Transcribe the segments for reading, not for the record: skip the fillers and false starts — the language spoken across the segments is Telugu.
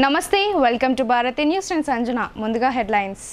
నమస్తే వెల్కమ్ టు భారతి న్యూస్ నేను సంజన ముందుగా హెడ్లైన్స్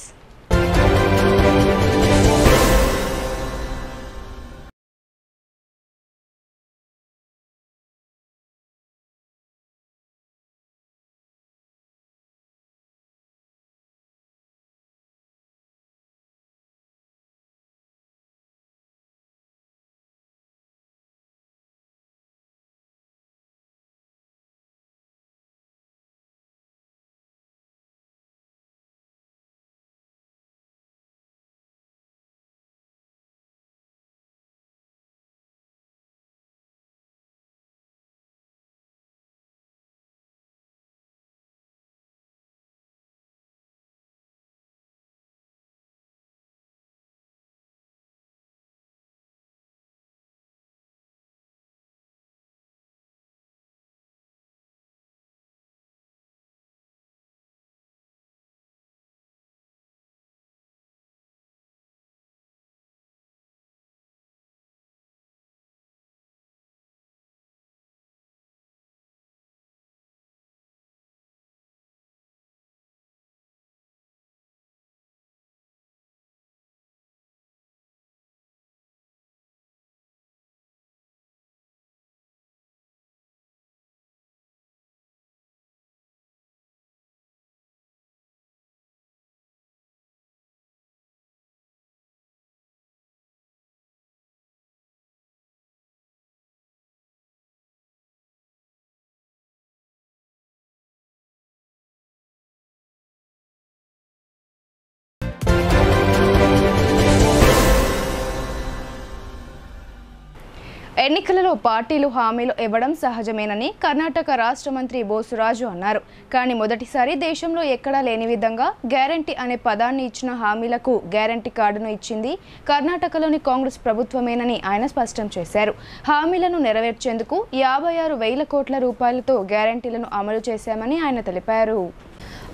ఎన్నికలలో పార్టీలు హామీలు ఇవ్వడం సహజమేనని కర్ణాటక రాష్ట్ర మంత్రి బోసురాజు అన్నారు. కానీ మొదటిసారి దేశంలో ఎక్కడా లేని విధంగా గ్యారంటీ అనే పదాన్ని ఇచ్చిన హామీలకు గ్యారంటీ కార్డును ఇచ్చింది కర్ణాటకలోని కాంగ్రెస్ ప్రభుత్వమేనని ఆయన స్పష్టం చేశారు. హామీలను నెరవేర్చేందుకు 56,000 కోట్ల రూపాయలతో గ్యారంటీలను అమలు చేశామని ఆయన తెలిపారు.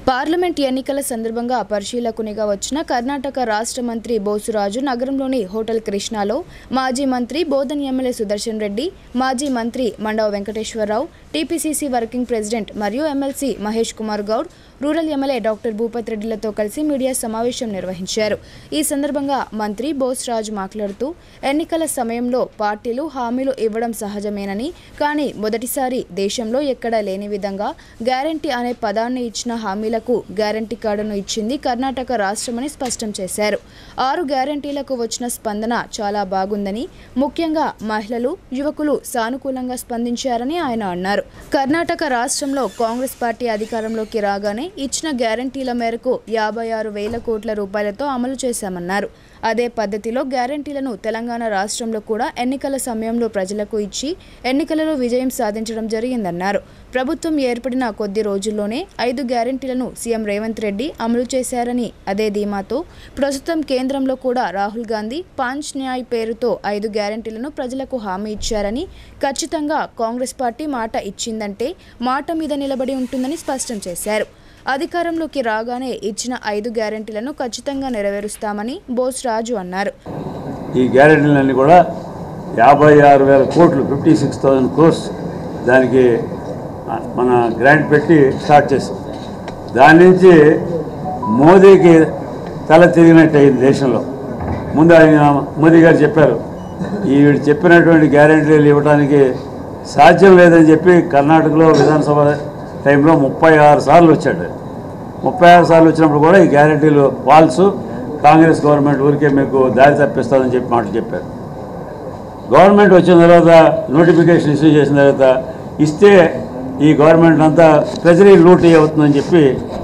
పార్లమెంట్ ఎన్నికల సందర్భంగా పరిశీలకునిగా వచ్చిన కర్ణాటక రాష్ట్ర మంత్రి బోసురాజు నగరంలోని హోటల్ కృష్ణాలో మాజీ మంత్రి బోధన్ ఎమ్మెల్యే సుదర్శన్ రెడ్డి, మాజీ మంత్రి Mandava Venkateswararao, TPCC working president మరియు MLC Mahesh Kumar Goud, rural MLA doctor Bhupath రెడ్డిలతో కలిసి మీడియా సమావేశం నిర్వహించారు. ఈ సందర్భంగా మంత్రి బోసురాజు మాట్లాడుతూ ఎన్నికల సమయంలో పార్టీలు హామీలు ఇవ్వడం సహజమేనని, కానీ మొదటిసారి దేశంలో ఎక్కడా లేని విధంగా గ్యారంటీ అనే పదాన్ని ఇచ్చిన హామీలకు గ్యారంటీ కార్డును ఇచ్చింది కర్ణాటక రాష్ట్రమని స్పష్టం చేశారు. 6 గ్యారంటీలకు వచ్చిన స్పందన చాలా బాగుందని, ముఖ్యంగా మహిళలు, యువకులు సానుకూలంగా స్పందించారని ఆయన అన్నారు. కర్ణాటక రాష్ట్రంలో కాంగ్రెస్ పార్టీ అధికారంలోకి రాగానే ఇచ్చిన గ్యారంటీల మేరకు 56,000 కోట్ల రూపాయలతో అమలు చేశామన్నారు. అదే పద్ధతిలో గ్యారంటీలను తెలంగాణ రాష్ట్రంలో కూడా ఎన్నికల సమయంలో ప్రజలకు ఇచ్చి ఎన్నికలలో విజయం సాధించడం జరిగిందన్నారు. ప్రభుత్వం ఏర్పడిన కొద్ది రోజుల్లోనే 5 గ్యారంటీలను సీఎం రేవంత్ రెడ్డి అమలు చేశారని, అదే ధీమాతో ప్రస్తుతం కేంద్రంలో కూడా రాహుల్ గాంధీ పాంచ్ న్యాయ్ పేరుతో 5 గ్యారంటీలను ప్రజలకు హామీ ఇచ్చారని, ఖచ్చితంగా కాంగ్రెస్ పార్టీ మాట ఇచ్చిందంటే మాట మీద నిలబడి ఉంటుందని స్పష్టం చేశారు. అధికారంలోకి రాగానే ఇచ్చిన 5 గ్యారంటీలను ఖచ్చితంగా నెరవేరుస్తామని బోసురాజు అన్నారు. ఈ గ్యారంటీలన్నీ కూడా 56,000 కోట్లు 56,000 క్రోర్స్ దానికి మన గ్రాంట్ పెట్టి స్టార్ట్ చేసాం. దాని నుంచి మోదీకి తల తిరిగినట్టు అయింది దేశంలో. ముందు ఆయన మోదీ గారు చెప్పారు, వీడు చెప్పినటువంటి గ్యారంటీలు ఇవ్వడానికి సాధ్యం లేదని చెప్పి కర్ణాటకలో విధానసభ టైంలో 36 సార్లు వచ్చాడు. 36 సార్లు వచ్చినప్పుడు కూడా ఈ గ్యారంటీలు ఫాల్స్, కాంగ్రెస్ గవర్నమెంట్ ఊరికే మీకు దారి తప్పిస్తుందని చెప్పి మాటలు చెప్పారు. గవర్నమెంట్ వచ్చిన తర్వాత నోటిఫికేషన్ ఇష్యూ చేసిన తర్వాత ఇస్తే ఈ గవర్నమెంట్ అంతా ట్రెజరీ లూటీ అవుతుందని చెప్పి,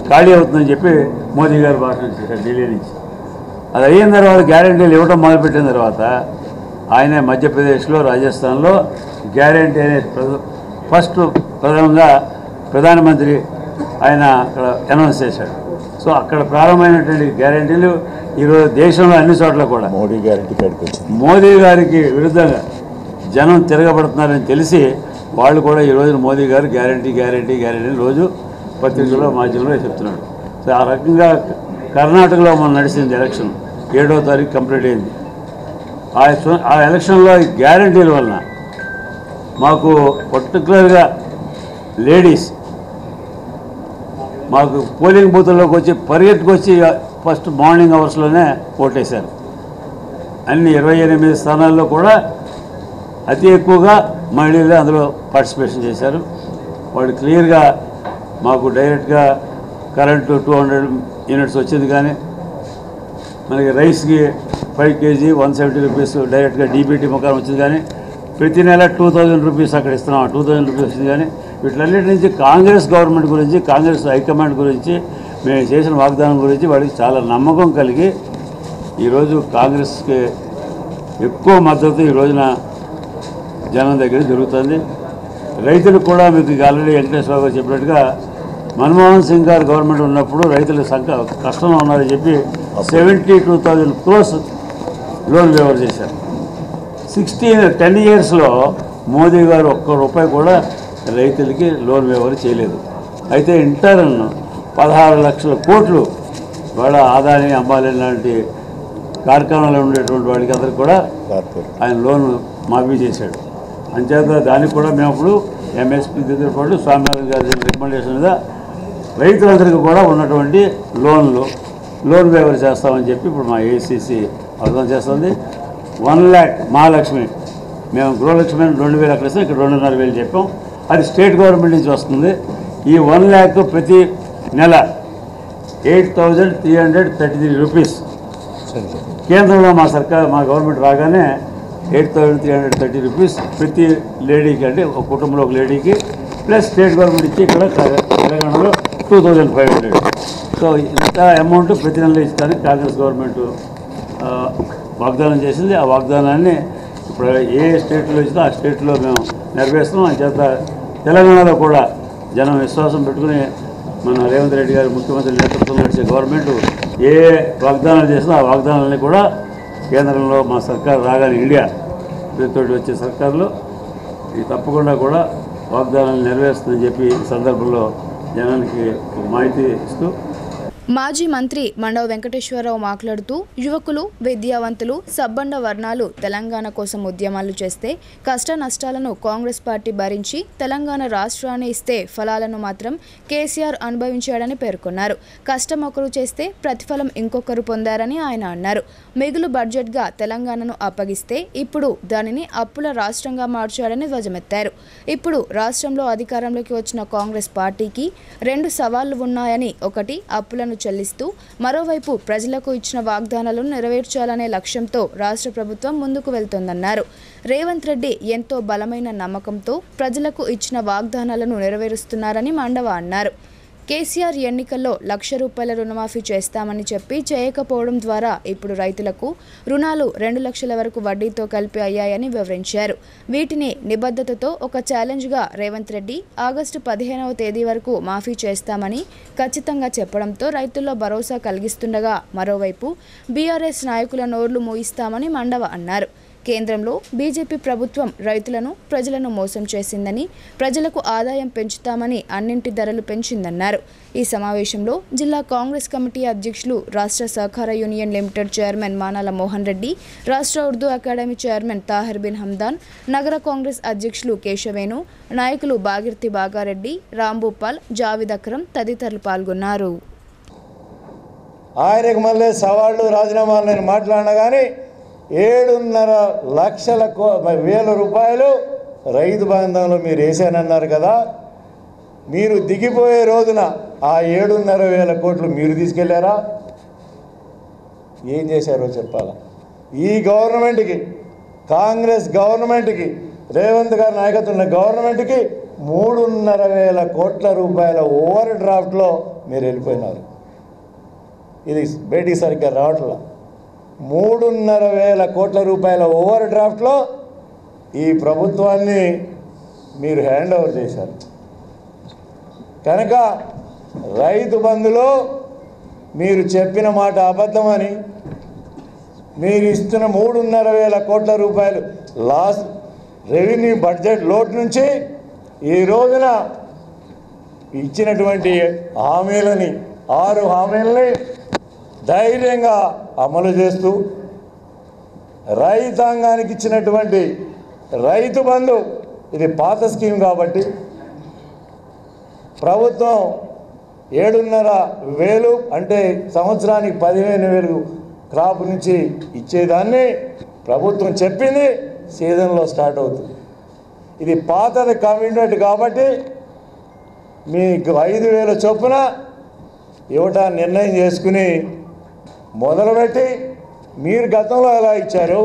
ఖాళీ అవుతుందని చెప్పి మోదీ గారు భాషణ చేశారు ఢిల్లీ నుంచి. అది అయిన తర్వాత గ్యారంటీలు ఇవ్వడం మొదలుపెట్టిన తర్వాత ఆయనే మధ్యప్రదేశ్లో, రాజస్థాన్లో గ్యారంటీ అనే ఫస్ట్ ప్రధానమంత్రి ఆయన అక్కడ అనౌన్స్ చేశాడు. సో అక్కడ ప్రారంభమైనటువంటి గ్యారంటీలు ఈరోజు దేశంలో అన్ని చోట్ల కూడా మోడీ గ్యారంటీ కార్డుకి వచ్చింది. మోదీ గారికి విరుద్ధంగా జనం తిరగబడుతున్నారని తెలిసి వాళ్ళు కూడా ఈ రోజున మోదీ గారు గ్యారంటీ రోజు పత్రికల్లో, మాధ్యమంలో చెప్తున్నాడు. సో ఆ రకంగా కర్ణాటకలో మనం నడిచింది ఎలక్షన్ 7వ తారీఖు కంప్లీట్ అయింది. ఆ ఎలక్షన్లో గ్యారంటీల వలన మాకు పర్టికులర్గా లేడీస్ మాకు పోలింగ్ బూతుల్లోకి వచ్చి పరిగెత్తుకొచ్చి ఫస్ట్ మార్నింగ్ అవర్స్లోనే ఓటేశారు. అన్ని 28 స్థానాల్లో కూడా అతి ఎక్కువగా మహిళలే అందులో పార్టిసిపేషన్ చేశారు. వాళ్ళు క్లియర్గా మాకు డైరెక్ట్గా కరెంటు 200 యూనిట్స్ వచ్చింది, కానీ మనకి రైస్కి 5 kg 170 రూపీస్ డైరెక్ట్గా డీబీటీ ముఖాన్ని వచ్చింది, కానీ ప్రతి నెల 2000 రూపీస్ అక్కడ ఇస్తున్నాం, 2000 రూపీస్ వచ్చింది. కానీ వీటిలన్నిటి నుంచి కాంగ్రెస్ గవర్నమెంట్ గురించి, కాంగ్రెస్ హైకమాండ్ గురించి, మేము చేసిన వాగ్దానం గురించి వాడికి చాలా నమ్మకం కలిగి ఈరోజు కాంగ్రెస్కి ఎక్కువ మద్దతు ఈ రోజున జనం దగ్గర జరుగుతుంది. రైతులకు కూడా మీకు ఆల్రెడీ వెంకటేశ్వరరావు గారు చెప్పినట్టుగా మన్మోహన్ సింగ్ గారు గవర్నమెంట్ ఉన్నప్పుడు రైతులు కష్టంలో ఉన్నారని చెప్పి 72,000 crores లోన్ వేవర్ చేశారు. 10 yearsలో మోదీ గారు ఒక్క రూపాయి కూడా రైతులకి లోన్ వేవర్ చేయలేదు. అయితే ఇంటర్న్ 16 లక్షల కోట్లు వాళ్ళ ఆదాని అంబానీ లాంటి కార్ఖానాలో ఉండేటువంటి వాళ్ళకి అందరికి కూడా ఆయన లోన్ మాఫీ చేశాడు. అంచేత దానికి కూడా మేము అప్పుడు ఎంఎస్పీతో పాటు స్వామినాథన్ గారి రికమెండేషన్ మీద రైతులందరికీ కూడా ఉన్నటువంటి లోన్ వేవర్ చేస్తామని చెప్పి ఇప్పుడు మా ఏఐసిసి అర్థం చేస్తుంది. 1 lakh మహాలక్ష్మి, మేము గృహలక్ష్మి 2,000 అక్కడ ఇస్తాం, ఇక్కడ 2,500 చెప్పాం. అది స్టేట్ గవర్నమెంట్ నుంచి వస్తుంది. ఈ 1 lakh ప్రతి నెల 8,333 రూపీస్. కేంద్రంలో మా గవర్నమెంట్ రాగానే 8,330 రూపీస్ ప్రతి లేడీకి, అంటే ఒక కుటుంబంలో ఒక లేడీకి, ప్లస్ స్టేట్ గవర్నమెంట్ ఇచ్చి ఇక్కడ తెలంగాణలో 2,500. సో ఇంత అమౌంట్ ప్రతి నెల ఇస్తానికి కాంగ్రెస్ గవర్నమెంట్ వాగ్దానం చేసింది. ఆ వాగ్దానాన్ని ఇప్పుడు ఏ స్టేట్లో ఇచ్చినా ఆ స్టేట్లో మేము నెరవేరుస్తున్నాం. అంచేత తెలంగాణలో కూడా జనం విశ్వాసం పెట్టుకుని మన రేవంత్ రెడ్డి గారు ముఖ్యమంత్రి నేతృత్వంలో నడిచే గవర్నమెంట్ ఏ వాగ్దానాలు చేసినా ఆ వాగ్దానాలని కూడా కేంద్రంలో మా సర్కారు రాగానే ఇండియా తోటి వచ్చే సర్కారులో ఇది తప్పకుండా కూడా వాగ్దానాలు నెరవేరుస్తుందని చెప్పి ఈ సందర్భంలో జనానికి మాహితి ఇస్తూ మాజీ మంత్రి మండవ వెంకటేశ్వరరావు మాట్లాడుతూ యువకులు, విద్యావంతులు, సబ్బండ వర్ణాలు తెలంగాణ కోసం ఉద్యమాలు చేస్తే కష్ట నష్టాలను కాంగ్రెస్ పార్టీ భరించి తెలంగాణ రాష్ట్రాన్ని ఇస్తే ఫలాలను మాత్రం కేసీఆర్ అనుభవించాడని పేర్కొన్నారు. కష్టం ఒకరు చేస్తే ప్రతిఫలం ఇంకొకరు పొందారని ఆయన అన్నారు. మిగులు బడ్జెట్గా తెలంగాణను అప్పగిస్తే ఇప్పుడు దానిని అప్పుల రాష్ట్రంగా మార్చాడని ధ్వజమెత్తారు. ఇప్పుడు రాష్ట్రంలో అధికారంలోకి వచ్చిన కాంగ్రెస్ పార్టీకి 2 సవాళ్లు ఉన్నాయని, ఒకటి అప్పులను చెల్లిస్తూ, మరోవైపు ప్రజలకు ఇచ్చిన వాగ్దానాలను నెరవేర్చాలనే లక్ష్యంతో రాష్ట్ర ప్రభుత్వం ముందుకు వెళ్తోందన్నారు. రేవంత్ రెడ్డి ఎంతో బలమైన నమ్మకంతో ప్రజలకు ఇచ్చిన వాగ్దానాలను నెరవేరుస్తున్నారని మండవ అన్నారు. కేసీఆర్ ఎన్నికల్లో ₹1,00,000 రుణమాఫీ చేస్తామని చెప్పి చేయకపోవడం ద్వారా ఇప్పుడు రైతులకు రుణాలు 2 లక్షల వరకు వడ్డీతో కలిపి అయ్యాయని వివరించారు. వీటిని నిబద్ధతతో ఒక ఛాలెంజ్గా రేవంత్ రెడ్డి ఆగస్టు 15వ తేదీ వరకు మాఫీ చేస్తామని ఖచ్చితంగా చెప్పడంతో రైతుల్లో భరోసా కలిగిస్తుండగా, మరోవైపు బీఆర్ఎస్ నాయకుల నోర్లు మూయిస్తామని మండవ అన్నారు. కేంద్రంలో బీజేపీ ప్రభుత్వం రైతులను, ప్రజలను మోసం చేసిందని, ప్రజలకు ఆదాయం పెంచుతామని అన్నింటి ధరలు పెంచిందన్నారు. ఈ సమావేశంలో జిల్లా కాంగ్రెస్ కమిటీ అధ్యక్షులు, రాష్ట్ర సహకార union limited chairman Manala Mohan Reddy, రాష్ట్ర ఉర్దూ అకాడమీ చైర్మన్ తాహిర్ బిన్ హమ్దాన్, నగర కాంగ్రెస్ అధ్యక్షులు కేశవేణు, నాయకులు బాగిర్తి బాగారెడ్డి, రాంభూపాల్, జావిద్ అక్రమ్ తదితరులు పాల్గొన్నారు. ఆయనకు మళ్ళీ సవాళ్ళు రాజీనామాలు నేను మాట్లాడినా కానీ 7.5 లక్షల రూపాయలు రైతు బంధంలో మీరు వేసానన్నారు కదా. మీరు దిగిపోయే రోజున ఆ 7.5 కోట్లు మీరు తీసుకెళ్లారా? ఏం చేశారో చెప్పాలా. ఈ గవర్నమెంట్కి, కాంగ్రెస్ గవర్నమెంట్కి, రేవంత్ గారి నాయకత్వంలో గవర్నమెంట్కి 3.5 కోట్ల రూపాయల ఓవర్ డ్రాఫ్ట్లో మీరు వెళ్ళిపోయినారు. ఇది బయటికి సరిగ్గా రావట్లా. 3.5 కోట్ల రూపాయల ఓవర్ డ్రాఫ్ట్లో ఈ ప్రభుత్వాన్ని మీరు హ్యాండ్ ఓవర్ చేశారు. కనుక రైతు బంధులో మీరు చెప్పిన మాట అబద్ధమని, మీరు ఇస్తున్న 3.5 కోట్ల రూపాయలు లాస్ రెవెన్యూ బడ్జెట్ లోటు నుంచి ఈ రోజున ఇచ్చినటువంటి హామీలని, 6 హామీలని ధైర్యంగా అమలు చేస్తూ రైతాంగానికి ఇచ్చినటువంటి రైతు బంధు, ఇది పాత స్కీమ్ కాబట్టి ప్రభుత్వం 7,500 అంటే సంవత్సరానికి 15,000 క్రాప్ నుంచి ఇచ్చేదాన్ని ప్రభుత్వం చెప్పింది సీజన్లో స్టార్ట్ అవుతుంది. ఇది పాతది కమిట్మెంట్ కాబట్టి మీకు 5,000 చొప్పున ఇవ్వటాన్ని నిర్ణయం చేసుకుని మొదలుపెట్టి మీరు గతంలో ఎలా ఇచ్చారు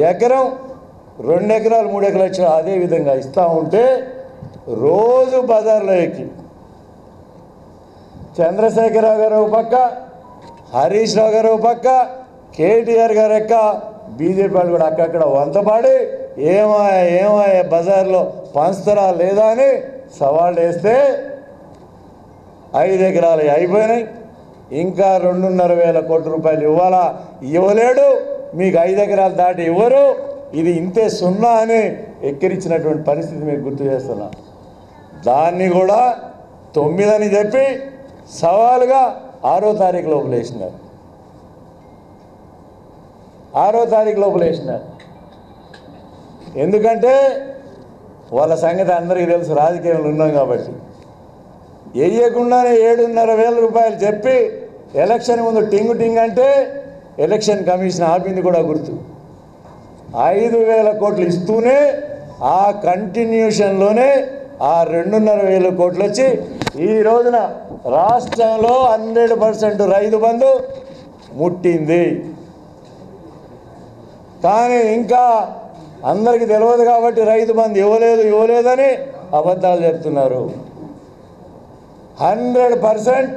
ఎకరం 2 ఎకరాలు 3 ఎకరాలు ఇచ్చారు అదే విధంగా ఇస్తూ ఉంటే రోజు బజార్లో ఎక్కి చంద్రశేఖరరావు గారు ఒక పక్క, హరీష్ రావు గారు ఒక పక్క, కేటీఆర్ గారు ఎక్క బీజేపీ వాళ్ళు కూడా అక్కడక్కడ వంతపాడి ఏమాయ బజార్లో పంచుతారా లేదా అని సవాళ్ళు వేస్తే 5 ఎకరాలు అయిపోయినాయి. ఇంకా 2,500 కోట్ల రూపాయలు ఇవ్వాలా, ఇవ్వలేడు, మీకు 5 ఎకరాలు దాటి ఇవ్వరు, ఇది ఇంతే సున్నా అని ఎక్కిరించినటువంటి పరిస్థితి మీకు గుర్తు చేస్తున్నా. దాన్ని కూడా 9 అని చెప్పి సవాలుగా 6వ తారీఖు లోపల వేసినారు. 6వ తారీఖు లోపల వేసినారు. ఎందుకంటే వాళ్ళ సంగతి అందరికీ తెలుసు, రాజకీయంలో ఉన్నాం కాబట్టి. వేయకుండానే 7,500 రూపాయలు చెప్పి ఎలక్షన్ ముందు టింగ్ అంటే ఎలక్షన్ కమిషన్ ఆపింది కూడా గుర్తు. 5,000 కోట్లు ఇస్తూనే ఆ కంటిన్యూషన్లోనే ఆ 2,500 కోట్లు వచ్చి ఈ రోజున రాష్ట్రంలో 100% రైతు బంధు ముట్టింది. కానీ ఇంకా అందరికీ తెలియదు కాబట్టి రైతు బంధు ఇవ్వలేదని అబద్ధాలు చెప్తున్నారు. 100%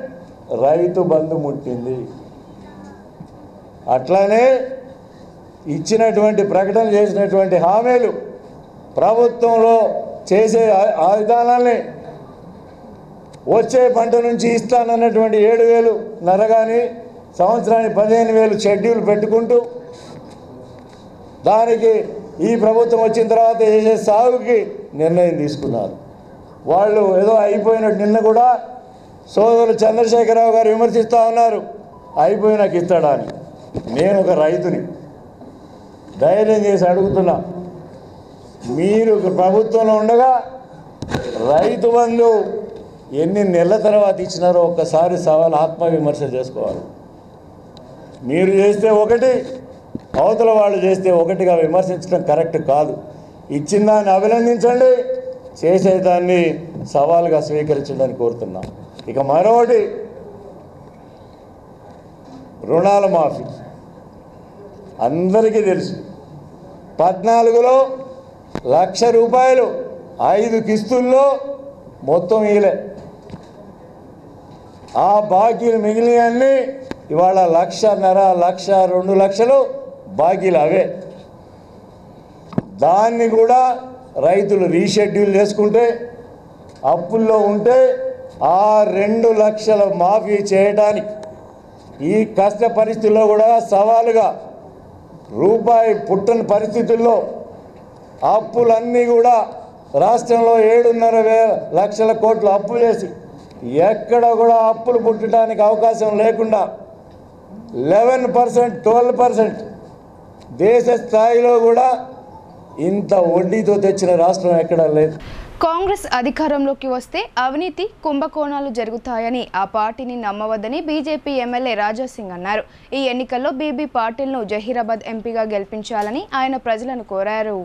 రైతు బంధు ముట్టింది. అట్లానే ఇచ్చినటువంటి ప్రకటన చేసినటువంటి హామీలు ప్రభుత్వంలో చేసే ఆ విధానాల్ని వచ్చే పంట నుంచి ఇస్తానన్నటువంటి 7,500 కానీ సంవత్సరానికి 15,000 షెడ్యూల్ పెట్టుకుంటూ దానికి ఈ ప్రభుత్వం వచ్చిన తర్వాత చేసే సాగుకి నిర్ణయం తీసుకున్నారు. వాళ్ళు ఏదో అయిపోయినట్టు నిన్న కూడా సోదరులు చంద్రశేఖరరావు గారు విమర్శిస్తూ ఉన్నారు, అయిపోయినాక ఇస్తాడా అని. నేను ఒక రైతుని ధైర్యం చేసి అడుగుతున్నా, మీరు ప్రభుత్వంలో ఉండగా రైతు బంధు ఎన్ని నెలల తర్వాత ఇచ్చినారో ఒక్కసారి సవాల్ ఆత్మవిమర్శ చేసుకోవాలి. మీరు చేస్తే ఒకటి, అవతల వాళ్ళు చేస్తే ఒకటిగా విమర్శించడం కరెక్ట్ కాదు. ఇచ్చిన దాన్ని అభినందించండి, చేసేదాన్ని సవాలుగా స్వీకరించడానికి కోరుతున్నాం. ఇక మరొకటి, రుణాల మాఫీ అందరికీ తెలుసు. 14లో 1,00,000 రూపాయలు 5 కిస్తుల్లో మొత్తం ఇలే. ఆ బాకీలు మిగిలినవన్నీ ఇవాళ 1,50,000, 1,00,000, 2 లక్షలు బాకీలు అవే. దాన్ని కూడా రైతులు రీషెడ్యూల్ చేసుకుంటే అప్పుల్లో ఉంటే ఆ 2 లక్షల మాఫీ చేయడానికి ఈ కష్ట పరిస్థితుల్లో కూడా సవాలుగా రూపాయి పుట్టని పరిస్థితుల్లో అప్పులన్నీ కూడా రాష్ట్రంలో 7,500 లక్షల కోట్లు అప్పు చేసి ఎక్కడ కూడా అప్పులు పుట్టడానికి అవకాశం లేకుండా 11%, 12% దేశ స్థాయిలో కూడా ఇంత వడ్డీతో తెచ్చిన రాష్ట్రం ఎక్కడా లేదు. కాంగ్రెస్ అధికారంలోకి వస్తే అవినీతి కుంభకోణాలు జరుగుతాయని ఆ పార్టీని నమ్మవద్దని బీజేపీ ఎమ్మెల్యే రాజా సింగ్ అన్నారు. ఈ ఎన్నికల్లో బీబీ పాటిల్ను జహీరాబాద్ ఎంపీగా గెలిపించాలని ఆయన ప్రజలను కోరారు.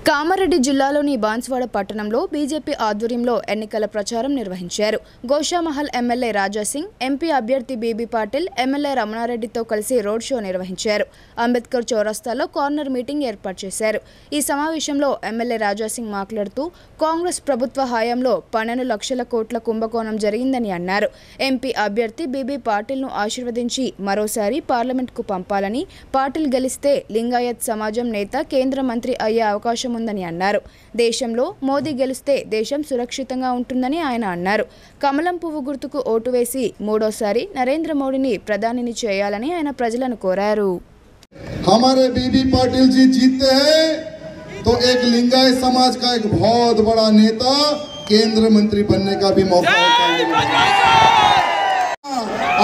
కామారెడ్డి జిల్లాలోని బాన్స్వాడ పట్టణంలో బీజేపీ ఆధ్వర్యంలో ఎన్నికల ప్రచారం నిర్వహించారు. గోషామహల్ ఎమ్మెల్యే రాజా సింగ్, ఎంపీ అభ్యర్థి బీబీ పాటిల్, ఎమ్మెల్యే రమణారెడ్డితో కలిసి రోడ్ షో నిర్వహించారు. అంబేద్కర్ చౌరస్తాలో కార్నర్ మీటింగ్ ఏర్పాటు చేశారు. ఈ సమావేశంలో ఎమ్మెల్యే రాజా సింగ్ మాట్లాడుతూ కాంగ్రెస్ ప్రభుత్వ హయాంలో 12 లక్షల కోట్ల కుంభకోణం జరిగిందని అన్నారు. ఎంపీ అభ్యర్థి బీబీ పాటిల్ను ఆశీర్వదించి మరోసారి పార్లమెంట్కు పంపాలని, పాటిల్ గెలిస్తే లింగాయత్ సమాజం నేత కేంద్ర మంత్రి అయ్యే అవకాశం ఉందని అన్నారు. దేశంలో మోదీ గెలిస్తే దేశం సురక్షితంగా ఉంటుందని ఆయన అన్నారు. కమలం పువ్వు గుర్తుకు ఓటు వేసి మూడోసారి నరేంద్ర మోడీని ప్రధానిని చేయాలని ఆయన ప్రజలను కోరారు. हमारे बीबी पाटिल जी जीतते हैं तो एक लिंगायत समाज का एक बहुत बड़ा नेता केंद्र मंत्री बनने का भी मौका होता है।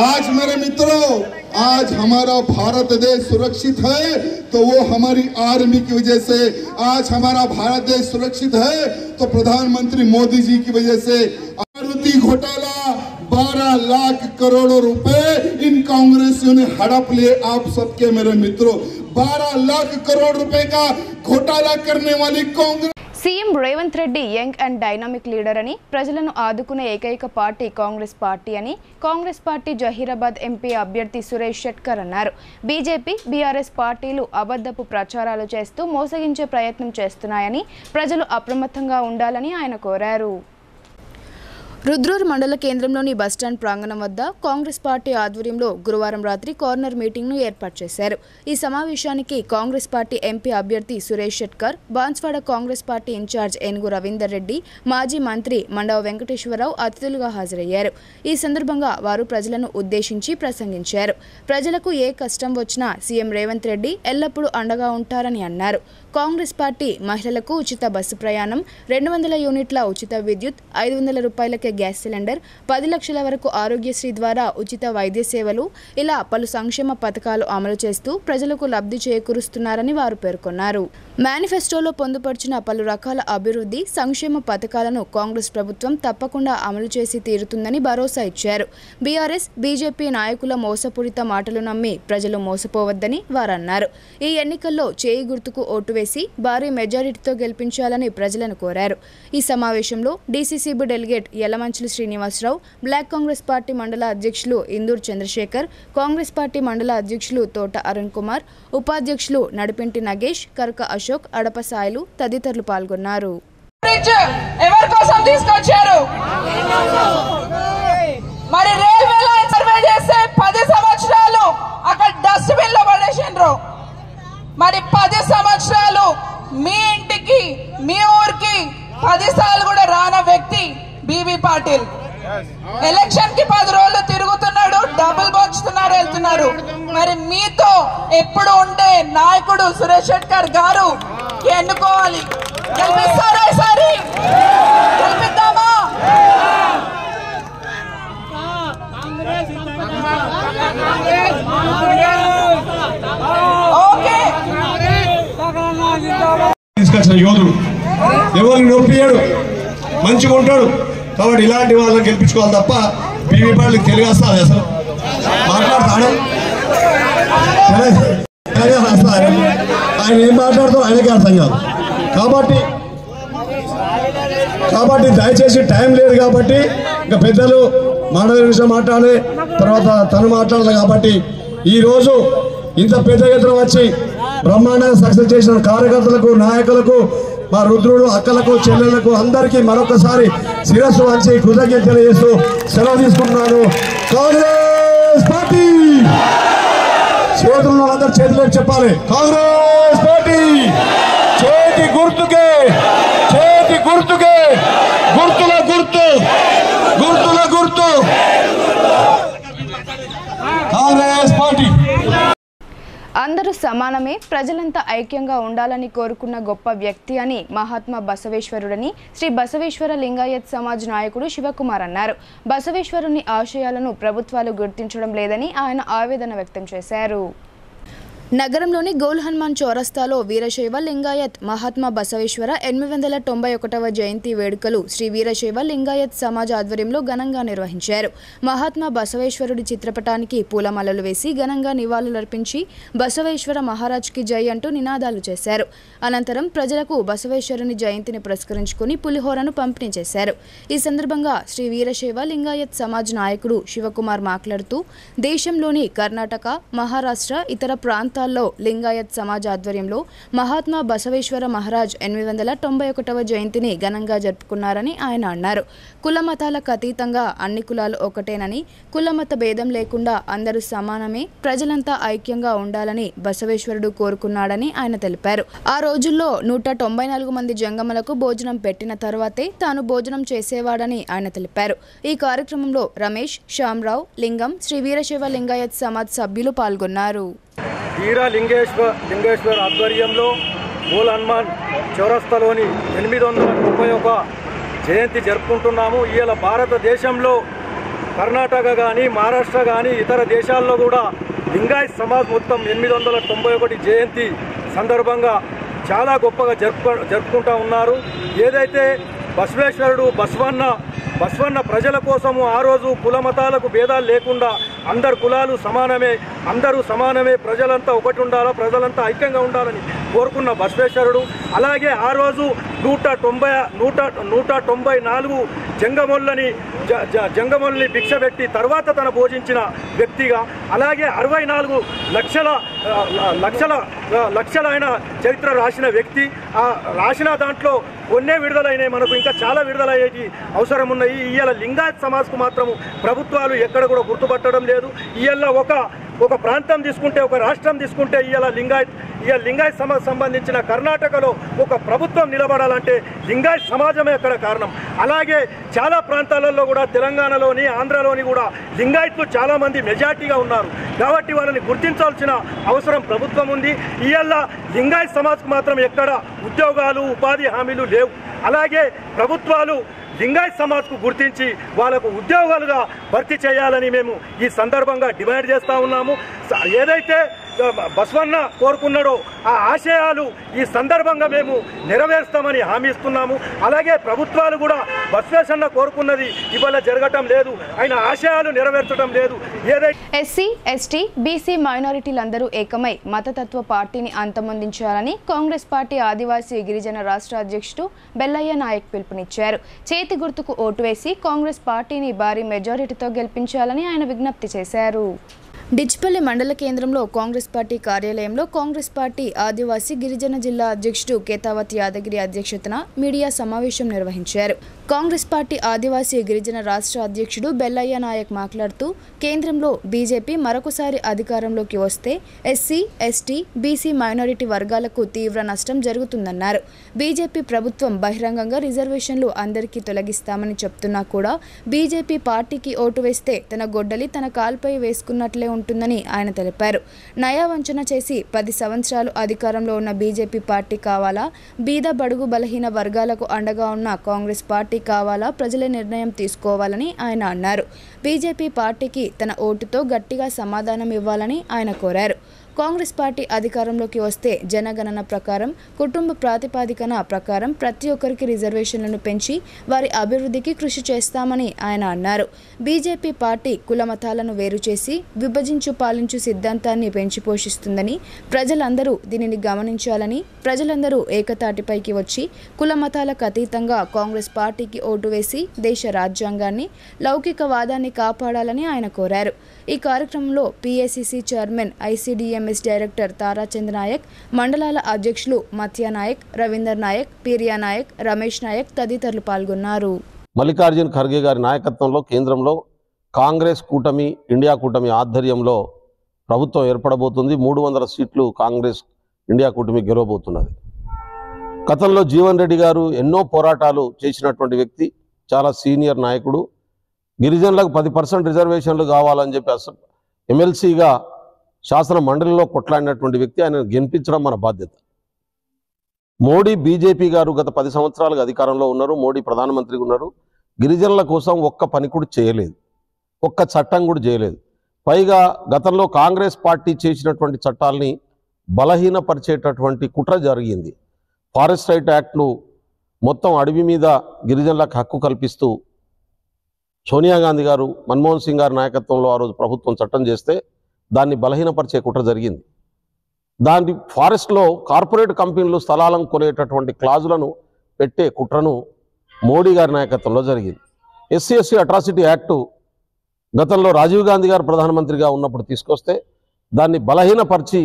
आज मेरे मित्रों, आज हमारा भारत देश सुरक्षित है तो वो हमारी आर्मी की वजह से। आज हमारा भारत देश सुरक्षित है तो प्रधानमंत्री मोदी जी की वजह से। आरती घोटाला 12 लाख करोड़ रुपए इन कांग्रेसियों ने हड़प लिए। आप सबके मेरे मित्रों, 12 लाख करोड़ रुपए का घोटाला करने वाली Congress. CM Revanth Reddy young and dynamic leader అని, ప్రజలను ఆదుకునే ఏకైక పార్టీ కాంగ్రెస్ పార్టీ అని కాంగ్రెస్ పార్టీ జహీరాబాద్ ఎంపీ అభ్యర్థి సురేష్ షెట్కర్ అన్నారు. బీజేపీ, బీఆర్ఎస్ పార్టీలు అబద్ధపు ప్రచారాలు చేస్తూ మోసగించే ప్రయత్నం చేస్తున్నాయని, ప్రజలు అప్రమత్తంగా ఉండాలని ఆయన కోరారు. రుద్రూర్ మండల కేంద్రంలోని బస్టాండ్ ప్రాంగణం వద్ద కాంగ్రెస్ పార్టీ ఆధ్వర్యంలో గురువారం రాత్రి కార్నర్ మీటింగ్ను ఏర్పాటు చేశారు. ఈ సమావేశానికి కాంగ్రెస్ పార్టీ ఎంపీ అభ్యర్థి సురేష్ షెట్కర్, బాన్స్వాడ కాంగ్రెస్ పార్టీ ఇన్ఛార్జ్ ఏనుగు రవీందర్ రెడ్డి, మాజీ మంత్రి మండవ వెంకటేశ్వరరావు అతిథులుగా హాజరయ్యారు. ఈ సందర్భంగా వారు ప్రజలను ఉద్దేశించి ప్రసంగించారు. ప్రజలకు ఏ కష్టం వచ్చినా సీఎం రేవంత్ రెడ్డి ఎల్లప్పుడూ అండగా ఉంటారని అన్నారు. కాంగ్రెస్ పార్టీ మహిళలకు ఉచిత బస్సు ప్రయాణం, 200 యూనిట్ల ఉచిత విద్యుత్, 500 రూపాయలకే గ్యాస్ సిలిండర్, 10 లక్షల వరకు ఆరోగ్యశ్రీ ద్వారా ఉచిత వైద్య సేవలు, ఇలా పలు సంక్షేమ పథకాలు అమలు చేస్తూ ప్రజలకు లబ్ధి చేకూరుస్తున్నారని వారు పేర్కొన్నారు. మేనిఫెస్టోలో పొందుపరిచిన పలు రకాల అభివృద్ధి సంక్షేమ పథకాలను కాంగ్రెస్ ప్రభుత్వం తప్పకుండా అమలు చేసి తీరుతుందని భరోసా ఇచ్చారు. బీఆర్ఎస్, బీజేపీ నాయకుల మోసపూరిత మాటలు నమ్మి ప్రజలు మోసపోవద్దని వారన్నారు. ఈ ఎన్నికల్లో చేయి గుర్తుకు ఓటు వేసి భారీ మెజారిటీతో గెలిపించాలని ప్రజలను కోరారు. ఈ సమావేశంలో DCCB delegate Yalamanchili Srinivasarao, block Congress party మండల అధ్యక్షులు ఇందూర్ చంద్రశేఖర్, కాంగ్రెస్ పార్టీ మండల అధ్యక్షులు తోట అరుణ్ కుమార్, ఉపాధ్యక్షులు నడిపింటి నగేష్, కరక అశోక్, అడప సాయిలు తదితరులు పాల్గొన్నారు. మరి రైల్వే లైన్ సర్వే చేస్తే 10 సంవత్సరాలు అక్కడ డస్ట్బిన్ లో పడేసిండ్రు. మరి 10 సంవత్సరాలు మీ ఇంటికి, మీ ఊరికి 10 సార్లు కూడా రాన వ్యక్తి బీబీ పాటిల్. ఎలక్షన్ కి 10 రోజులు తిరుగుతున్నాడు, డబ్బులు పంచుతున్నాడు, వెళ్తున్నాడు. మరి మీతో ఎప్పుడు ఉండే నాయకుడు సురేష్ షెట్కర్ గారు ఎన్నుకోవాలి. గెలిపిస్తారా ఈసారి? గెలిపిద్దామా? ఓకే. తీసుకొచ్చిన యోధుడు ఎవరిని నొప్పియాడు, మంచిగా ఉంటాడు. కాబట్టి ఇలాంటి వాళ్ళని గెలిపించుకోవాలి తప్ప బీవీ పార్టీకి తెలుగు వస్తుంది? అసలు మాట్లాడతాడు ఆయన ఏం మాట్లాడుతాడో ఆయనకే అర్థం కాదు. కాబట్టి దయచేసి టైం లేదు కాబట్టి ఇంకా పెద్దలు మాట్లాడే విషయం మాట్లాడే తర్వాత తను మాట్లాడదు. కాబట్టి ఈరోజు ఇంత పెద్ద ఎత్తున వచ్చి బ్రహ్మాండంగా సక్సెస్ చేసిన కార్యకర్తలకు, నాయకులకు, మా రుద్రుడు అక్కలకు, చెల్లెళ్లకు అందరికీ మరొకసారి శిరస్సు వంచి కృతజ్ఞత తెలియజేస్తూ సెలవు తీసుకుంటున్నాను. కాంగ్రెస్ పార్టీ చేతుల్లో అందరు చేతులకు చెప్పాలి. కాంగ్రెస్ పార్టీ చేతి గుర్తుకే, చేతి గుర్తుకే, గుర్తుల గుర్తు, గుర్తుల గుర్తు కాంగ్రెస్ పార్టీ. అందరూ సమానమే, ప్రజలంతా ఐక్యంగా ఉండాలని కోరుకున్న గొప్ప వ్యక్తి అని మహాత్మా బసవేశ్వరుడని శ్రీ బసవేశ్వర లింగాయత్ సమాజ్ నాయకుడు శివకుమార్ అన్నారు. బసవేశ్వరుని ఆశయాలను ప్రభుత్వాలు గుర్తించడం లేదని ఆయన ఆవేదన వ్యక్తం చేశారు. నగరంలోని గోల్ హనుమాన్ చౌరస్తాలో వీరశైవ లింగాయత్ మహాత్మా బసవేశ్వర 891వ జయంతి వేడుకలు శ్రీ వీరశైవ లింగాయత్ సమాజ్ ఆధ్వర్యంలో ఘనంగా నిర్వహించారు. మహాత్మా బసవేశ్వరుడి చిత్రపటానికి పూలమాలలు వేసి ఘనంగా నివాళులర్పించి బసవేశ్వర మహారాజ్కి జై అంటూ నినాదాలు చేశారు. అనంతరం ప్రజలకు బసవేశ్వరుని జయంతిని పురస్కరించుకుని పులిహోరను పంపిణీ చేశారు. ఈ సందర్భంగా శ్రీ వీరశైవ లింగాయత్ సమాజ్ నాయకుడు శివకుమార్ మాట్లాడుతూ దేశంలోని కర్ణాటక, మహారాష్ట్ర, ఇతర ప్రాంతాల్లో లింగాయత్ సమాజ్ ఆధ్వర్యంలో మహాత్మా బసవేశ్వర మహారాజ్ 891వ జయంతిని ఘనంగా జరుపుకున్నారని ఆయన అన్నారు. కుల మతాలకు అతీతంగా అన్ని కులాలు ఒకటేనని, కులమత భేదం లేకుండా అందరూ సమానమే, ప్రజలంతా ఐక్యంగా ఉండాలని బసవేశ్వరుడు కోరుకున్నాడని ఆయన తెలిపారు. ఆ రోజుల్లో 194 మంది జంగములకు భోజనం పెట్టిన తర్వాతే తాను భోజనం చేసేవాడని ఆయన తెలిపారు. ఈ కార్యక్రమంలో రమేష్, శ్యామరావు, లింగం, శ్రీ వీరశైవ లింగాయత్ సమాజ్ సభ్యులు పాల్గొన్నారు. లింగేశ్వర్ ఆధ్వర్యంలో గోల్ హనుమాన్ చౌరస్తాలోని 891 జయంతి జరుపుకుంటున్నాము. ఇవాళ భారతదేశంలో కర్ణాటక కానీ, మహారాష్ట్ర కానీ, ఇతర దేశాల్లో కూడా లింగాయత్ సమాజ్ మొత్తం 891 జయంతి సందర్భంగా చాలా గొప్పగా జరుపుకుంటూ ఉన్నారు. ఏదైతే బసవేశ్వరుడు, బసవన్న బస్వన్న ప్రజల కోసము ఆ రోజు కుల మతాలకు భేదాలు లేకుండా అందరు కులాలు సమానమే, అందరూ సమానమే, ప్రజలంతా ఒకటి ఉండాలా, ప్రజలంతా ఐక్యంగా ఉండాలని కోరుకున్న బసవేశ్వరుడు. అలాగే ఆ రోజు 194 జంగమొల్లని భిక్ష పెట్టి తర్వాత తన భోజించిన వ్యక్తిగా, అలాగే 64 లక్షల ఆయన చరిత్ర రాసిన వ్యక్తి. ఆ రాసిన దాంట్లో కొన్నే విడుదలైనాయి, మనకు ఇంకా చాలా విడుదలయ్యేది అవసరం ఉన్నాయి. ఇవాళ లింగాయత్ సమాజ్కు మాత్రము ప్రభుత్వాలు ఎక్కడ కూడా గుర్తుపట్టడం లేదు. ఇవాళ ఒక ప్రాంతం తీసుకుంటే, ఒక రాష్ట్రం తీసుకుంటే ఇవాళ లింగాయత్ సమాజ్ సంబంధించిన కర్ణాటకలో ఒక ప్రభుత్వం నిలబడాలంటే లింగాయత్ సమాజమే అక్కడ కారణం. అలాగే చాలా ప్రాంతాలలో కూడా తెలంగాణలోని, ఆంధ్రలోని కూడా లింగాయత్లు చాలామంది మెజార్టీగా ఉన్నారు. కాబట్టి వాళ్ళని గుర్తించాల్సిన అవసరం ప్రభుత్వం ఉంది. ఇవాళ లింగాయత్ సమాజ్కు మాత్రం ఎక్కడ ఉద్యోగాలు, ఉపాధి హామీలు లేవు. అలాగే ప్రభుత్వాలు లింగాయత్ సమాజ్కు గుర్తించి వాళ్ళకు ఉద్యోగాలుగా భర్తీ చేయాలని మేము ఈ సందర్భంగా డిమాండ్ చేస్తూ ఉన్నాము. ఏదైతే బసవన్న కోరుకున్నాడో ఆ ఆశయాలు ఈ సందర్భంగా మేము నెరవేరుస్తామని హామీ ఇస్తున్నాము. అలాగే ప్రభుత్వాలు కూడా బసవేశ్వరన్న కోరుకున్నది ఇవాళ జరగటం లేదు, ఆయన ఆశయాలు నెరవేర్చడం లేదు. ఎస్సీ, ఎస్టీ, బీసీ మైనారిటీలందరూ ఏకమై మతతత్వ పార్టీని అంతమొందించాలని కాంగ్రెస్ పార్టీ ఆదివాసీ గిరిజన రాష్ట్ర అధ్యక్షుడు బెల్లయ్య నాయక్ పిలుపునిచ్చారు. చేతి గుర్తుకు ఓటు వేసి కాంగ్రెస్ పార్టీని భారీ మెజారిటీతో గెలిపించాలని ఆయన విజ్ఞప్తి చేశారు. డిచ్పల్లి మండల కేంద్రంలో కాంగ్రెస్ పార్టీ కార్యాలయంలో కాంగ్రెస్ పార్టీ ఆదివాసీ గిరిజన జిల్లా అధ్యక్షుడు కేతావత్ యాదగిరి అధ్యక్షతన మీడియా సమావేశం నిర్వహించారు. కాంగ్రెస్ పార్టీ ఆదివాసీ గిరిజన రాష్ట్ర అధ్యక్షుడు బెల్లయ్య నాయక్ మాట్లాడుతూ, కేంద్రంలో బీజేపీ మరొకసారి అధికారంలోకి వస్తే ఎస్సీ, ఎస్టీ, బీసీ మైనారిటీ వర్గాలకు తీవ్ర నష్టం జరుగుతుందన్నారు. బీజేపీ ప్రభుత్వం బహిరంగంగా రిజర్వేషన్లు అందరికీ తొలగిస్తామని చెప్తున్నా కూడా బీజేపీ పార్టీకి ఓటు వేస్తే తన గొడ్డలి తన కాల్పై వేసుకున్నట్లే ఉంటుందని ఆయన తెలిపారు. నయా వంచన చేసి 10 సంవత్సరాలు అధికారంలో ఉన్న బీజేపీ పార్టీ కావాలా, బీద బడుగు బలహీన వర్గాలకు అండగా ఉన్న కాంగ్రెస్ పార్టీ కావాలా, ప్రజలే నిర్ణయం తీసుకోవాలని ఆయన అన్నారు. బీజేపీ పార్టీకి తన ఓటుతో గట్టిగా సమాధానం ఇవ్వాలని ఆయన కోరారు. కాంగ్రెస్ పార్టీ అధికారంలోకి వస్తే జనగణన ప్రకారం, కుటుంబ ప్రాతిపదికన ప్రకారం ప్రతి ఒక్కరికి రిజర్వేషన్లను పెంచి వారి అభివృద్ధికి కృషి చేస్తామని ఆయన అన్నారు. బీజేపీ పార్టీ కుల మతాలను వేరు చేసి విభజించు పాలించు సిద్ధాంతాన్ని పెంచి పోషిస్తుందని, ప్రజలందరూ దీనిని గమనించాలని, ప్రజలందరూ ఏకతాటిపైకి వచ్చి కుల మతాలకు అతీతంగా కాంగ్రెస్ పార్టీకి ఓటు వేసి దేశ రాజ్యాంగాన్ని, లౌకికవాదాన్ని కాపాడాలని ఆయన కోరారు. ఈ కార్యక్రమంలో పిఏసిసి చైర్మన్, ఐసిడిఎంఎస్ డైరెక్టర్ తారాచంద్ర నాయక్, మండలాల అధ్యక్షులు మత్యా నాయక్, రవీందర్ నాయక్, పీరియా నాయక్, రమేష్ నాయక్ తదితరులు పాల్గొన్నారు. మల్లికార్జున్ ఖర్గే గారి నాయకత్వంలో కేంద్రంలో కాంగ్రెస్ కూటమి, ఇండియా కూటమి ఆధ్వర్యంలో ప్రభుత్వం ఏర్పడబోతుంది. 300 సీట్లు కాంగ్రెస్ ఇండియా కూటమి గెలవబోతున్నది. గతంలో జీవన్ రెడ్డి గారు ఎన్నో పోరాటాలు చేసినటువంటి వ్యక్తి, చాలా సీనియర్ నాయకుడు. గిరిజనులకు 10% రిజర్వేషన్లు కావాలని చెప్పి ఎమ్మెల్సీగా శాసన మండలిలో కొట్లాడినటువంటి వ్యక్తి. ఆయన గెలిపించడం మన బాధ్యత. మోడీ, బీజేపీ గారు గత 10 సంవత్సరాలుగా అధికారంలో ఉన్నారు. మోడీ ప్రధానమంత్రిగా ఉన్నారు. గిరిజనుల కోసం ఒక్క పని కూడా చేయలేదు, ఒక్క చట్టం కూడా చేయలేదు. పైగా గతంలో కాంగ్రెస్ పార్టీ చేసినటువంటి చట్టాలని బలహీనపరిచేటటువంటి కుట్ర జరిగింది. ఫారెస్ట్ రైట్ యాక్ట్ను మొత్తం అడవి మీద గిరిజనులకు హక్కు కల్పిస్తూ సోనియా గాంధీ గారు, మన్మోహన్ సింగ్ గారి నాయకత్వంలో ఆ రోజు ప్రభుత్వం చట్టం చేస్తే దాన్ని బలహీనపరిచే కుట్ర జరిగింది. దాని ఫారెస్ట్లో కార్పొరేట్ కంపెనీలు స్థలాలను కొనేటటువంటి క్లాజులను పెట్టే కుట్రను మోడీ గారి నాయకత్వంలో జరిగింది. ఎస్సీ ఎస్టీ అట్రాసిటీ యాక్టు గతంలో రాజీవ్ గాంధీ గారు ప్రధానమంత్రిగా ఉన్నప్పుడు తీసుకొస్తే దాన్ని బలహీనపరిచి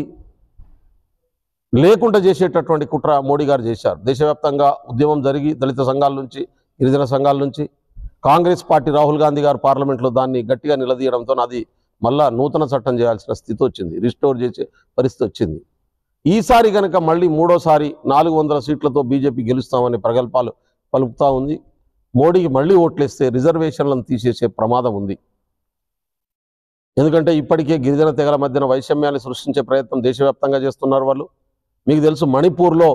లేకుండా చేసేటటువంటి కుట్ర మోడీ గారు చేశారు. దేశవ్యాప్తంగా ఉద్యమం జరిగి దళిత సంఘాల నుంచి, గిరిజన సంఘాల నుంచి, కాంగ్రెస్ పార్టీ రాహుల్ గాంధీ గారు పార్లమెంట్లో దాన్ని గట్టిగా నిలదీయడంతో అది మళ్ళా నూతన చట్టం చేయాల్సిన స్థితి వచ్చింది, రిస్టోర్ చేసే పరిస్థితి వచ్చింది. ఈసారి కనుక మళ్ళీ మూడోసారి 400 సీట్లతో బీజేపీ గెలుస్తామని ప్రగల్భాలు పలుకుతూ ఉంది. మోడీకి మళ్ళీ ఓట్లేస్తే రిజర్వేషన్లను తీసేసే ప్రమాదం ఉంది. ఎందుకంటే ఇప్పటికే గిరిజన తెగల మధ్యన వైషమ్యాన్ని సృష్టించే ప్రయత్నం దేశవ్యాప్తంగా చేస్తున్నారు వాళ్ళు. మీకు తెలుసు, మణిపూర్లో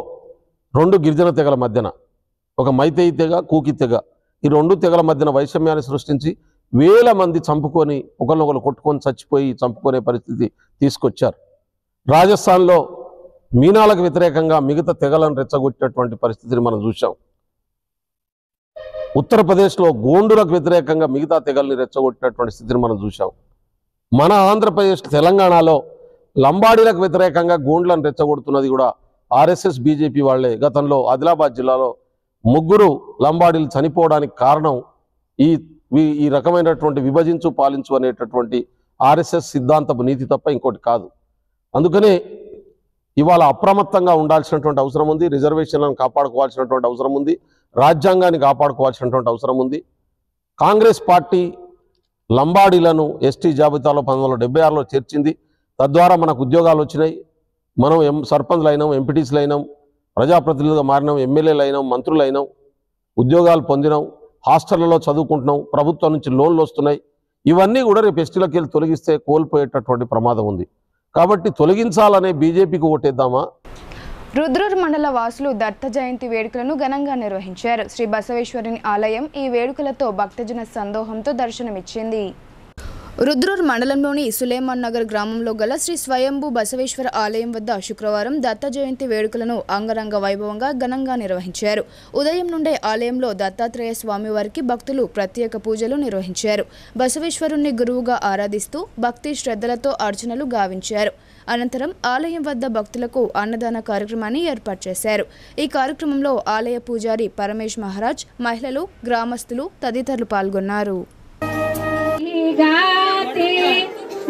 2 గిరిజన తెగల మధ్యన, ఒక మైతేయి తెగ, కూకి తెగ, ఈ 2 తెగల మధ్యన వైషమ్యాన్ని సృష్టించి వేల మంది చంపుకొని, ఒకరినొకరు కొట్టుకొని చచ్చిపోయి చంపుకునే పరిస్థితి తీసుకొచ్చారు. రాజస్థాన్లో మీనాలకు వ్యతిరేకంగా మిగతా తెగలను రెచ్చగొట్టినటువంటి పరిస్థితిని మనం చూసాం. ఉత్తరప్రదేశ్లో గోండులకు వ్యతిరేకంగా మిగతా తెగల్ని రెచ్చగొట్టినటువంటి స్థితిని మనం చూసాం. మన ఆంధ్రప్రదేశ్ తెలంగాణలో లంబాడీలకు వ్యతిరేకంగా గోండ్లను రెచ్చగొడుతున్నది కూడా ఆర్ఎస్ఎస్ బీజేపీ వాళ్లే. గతంలో ఆదిలాబాద్ జిల్లాలో 3 లంబాడీలు చనిపోవడానికి కారణం ఈ రకమైనటువంటి విభజించు పాలించు అనేటటువంటి ఆర్ఎస్ఎస్ సిద్ధాంతపు నీతి తప్ప ఇంకోటి కాదు. అందుకనే ఇవాళ అప్రమత్తంగా ఉండాల్సినటువంటి అవసరం ఉంది. రిజర్వేషన్లను కాపాడుకోవాల్సినటువంటి అవసరం ఉంది. రాజ్యాంగాన్ని కాపాడుకోవాల్సినటువంటి అవసరం ఉంది. కాంగ్రెస్ పార్టీ లంబాడీలను ఎస్టీ జాబితాలో 1976లో చేర్చింది. తద్వారా మనకు ఉద్యోగాలు వచ్చినాయి. మనం సర్పంచ్లు అయినాం, ఎంపీటీసీలు అయినాం, ప్రజాప్రతినిధులుగా మారినాం, ఎమ్మెల్యేలు అయినాం, మంత్రులు అయినాం, ఉద్యోగాలు పొందినాం, హాస్టళ్లలో చదువుకుంటున్నాం, ప్రభుత్వం నుంచి లోన్లు వస్తున్నాయి. ఇవన్నీ కూడా రేపు ఎస్టీలకు వెళ్ళి తొలగిస్తే కోల్పోయేటటువంటి ప్రమాదం ఉంది. కాబట్టి తొలగించాలనే బీజేపీకి ఓటేద్దామా? రుద్రూర్ మండల వాసులు దత్త జయంతి వేడుకలను ఘనంగా నిర్వహించారు. శ్రీ బసవేశ్వరుని ఆలయం ఈ వేడుకలతో భక్తజన సందోహంతో దర్శనమిచ్చింది. రుద్రూర్ మండలంలోని సులేమాన్ నగర్ గ్రామంలో గల శ్రీ స్వయంభూ బసవేశ్వర ఆలయం వద్ద శుక్రవారం దత్త జయంతి వేడుకలను అంగరంగ వైభవంగా ఘనంగా నిర్వహించారు. ఉదయం నుండే ఆలయంలో దత్తాత్రేయ స్వామి వారికి భక్తులు ప్రత్యేక పూజలు నిర్వహించారు. బసవేశ్వరుణ్ణి గురువుగా ఆరాధిస్తూ భక్తి శ్రద్ధలతో అర్చనలు గావించారు. అనంతరం ఆలయం వద్ద భక్తులకు అన్నదాన కార్యక్రమాన్ని ఏర్పాటు చేశారు. ఈ కార్యక్రమంలో ఆలయ పూజారి పరమేశ్ మహారాజ్, మహిళలు, గ్రామస్తులు తదితరులు పాల్గొన్నారు.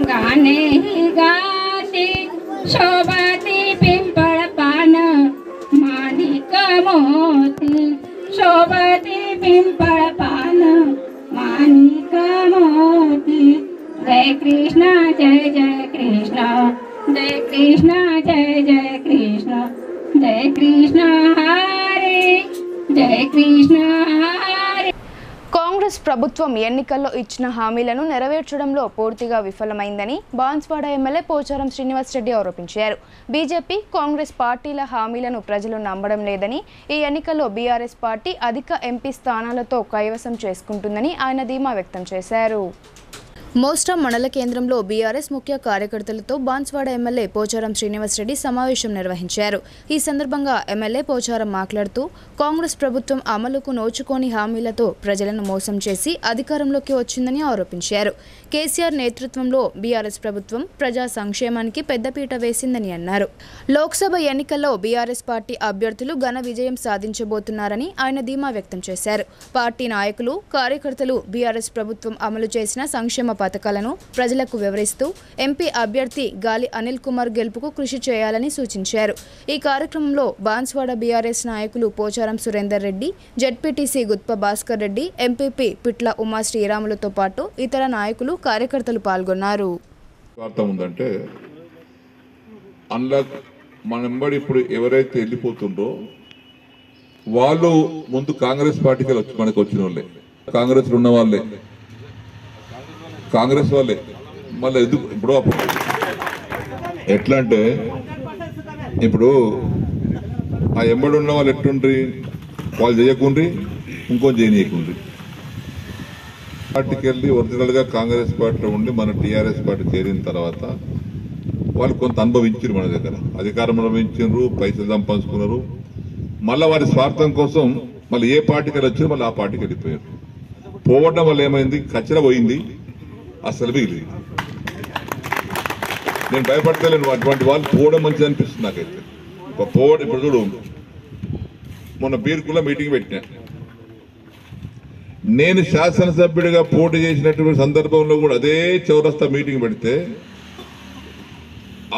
गाने गाते शोभती पिंपळ पान माणिक मोती शोभती पिंपळ पान माणिक मोती जय कृष्ण जय जय कृष्ण जय कृष्ण जय जय कृष्ण जय कृष्ण हरे जय कृष्ण हरे. కాంగ్రెస్ ప్రభుత్వం ఎన్నికల్లో ఇచ్చిన హామీలను నెరవేర్చడంలో పూర్తిగా విఫలమైందని బాన్స్వాడ ఎమ్మెల్యే పోచారం శ్రీనివాస్ రెడ్డి ఆరోపించారు. బీజేపీ, కాంగ్రెస్ పార్టీల హామీలను ప్రజలు నమ్మడం లేదని, ఈ ఎన్నికల్లో బీఆర్ఎస్ పార్టీ అధిక ఎంపీ స్థానాలతో కైవసం చేసుకుంటుందని ఆయన ధీమా వ్యక్తం చేశారు. మోస్టా మండల కేంద్రంలో బీఆర్ఎస్ ముఖ్య కార్యకర్తలతో బాన్స్వాడ ఎమ్మెల్యే పోచారం శ్రీనివాస్ రెడ్డి సమావేశం నిర్వహించారు. ఈ సందర్భంగా ఎమ్మెల్యే పోచారం మాట్లాడుతూ కాంగ్రెస్ ప్రభుత్వం అమలుకు నోచుకోని హామీలతో ప్రజలను మోసం చేసి అధికారంలోకి వచ్చిందని ఆరోపించారు. కేసీఆర్ నేతృత్వంలో బీఆర్ఎస్ ప్రభుత్వం ప్రజా సంక్షేమానికి పెద్దపీట వేసిందని అన్నారు. లోక్సభ ఎన్నికల్లో బీఆర్ఎస్ పార్టీ అభ్యర్థులు ఘన విజయం సాధించబోతున్నారని ఆయన ధీమా వ్యక్తం చేశారు. పార్టీ నాయకులు, కార్యకర్తలు బీఆర్ఎస్ ప్రభుత్వం అమలు చేసిన సంక్షేమ పథకాలను ప్రజలకు వివరిస్తూ ఎంపీ అభ్యర్థి గాలి అనిల్ కుమార్ గెలుపుకు కృషి చేయాలని సూచించారు. ఈ కార్యక్రమంలో బాన్స్వాడ బీఆర్ఎస్ నాయకులు పోచారం సురేందర్ రెడ్డి, జెడ్పీటీసీ గుత్ప భాస్కర్ రెడ్డి, ఎంపీపీ పిట్ల ఉమా శ్రీరాములతో పాటు ఇతర నాయకులు, కార్యకర్తలు పాల్గొన్నారు. మనంబడి ఇప్పుడు ఎవరైతే వెళ్ళిపోతుండో వాళ్ళు ముందు కాంగ్రెస్ పార్టీకి మనకు వచ్చిన వాళ్ళే, కాంగ్రెస్ ఉన్న వాళ్ళే, కాంగ్రెస్ వాళ్ళే. మళ్ళీ ఎందుకు ఇప్పుడు అప్పుడు ఎట్లా అంటే ఇప్పుడు ఆ ఎంబడి ఉన్న వాళ్ళు ఎట్టుండ్రి, వాళ్ళు చేయకుండ్రి, ఇంకొని చేయనీయకుండ్రి. పార్టీకి వెళ్ళి ఒరిజినల్ గా కాంగ్రెస్ పార్టీలో ఉండి మన టీఆర్ఎస్ పార్టీ చేరిన తర్వాత వాళ్ళు కొంత అనుభవించారు, మన దగ్గర అధికారం అనుభవించారు, పైసలు సంపాదించుకున్నారు. మళ్ళీ వారి స్వార్థం కోసం మళ్ళీ ఏ పార్టీకి వచ్చారు, మళ్ళీ ఆ పార్టీకి వెళ్ళిపోయారు. పోవడం వల్ల ఏమైంది, కచ్చర పోయింది, అసలు మిగిలింది. నేను భయపడతలేను, అటువంటి వాళ్ళు పోవడం మంచిది అనిపిస్తుంది నాకైతే. పోవడం ఇప్పుడు చూడు, మొన్న బీర్కులో మీటింగ్ పెట్టినా, నేను శాసనసభ్యుడిగా పోటీ చేసినటువంటి సందర్భంలో కూడా అదే చౌరస్తా మీటింగ్ పెడితే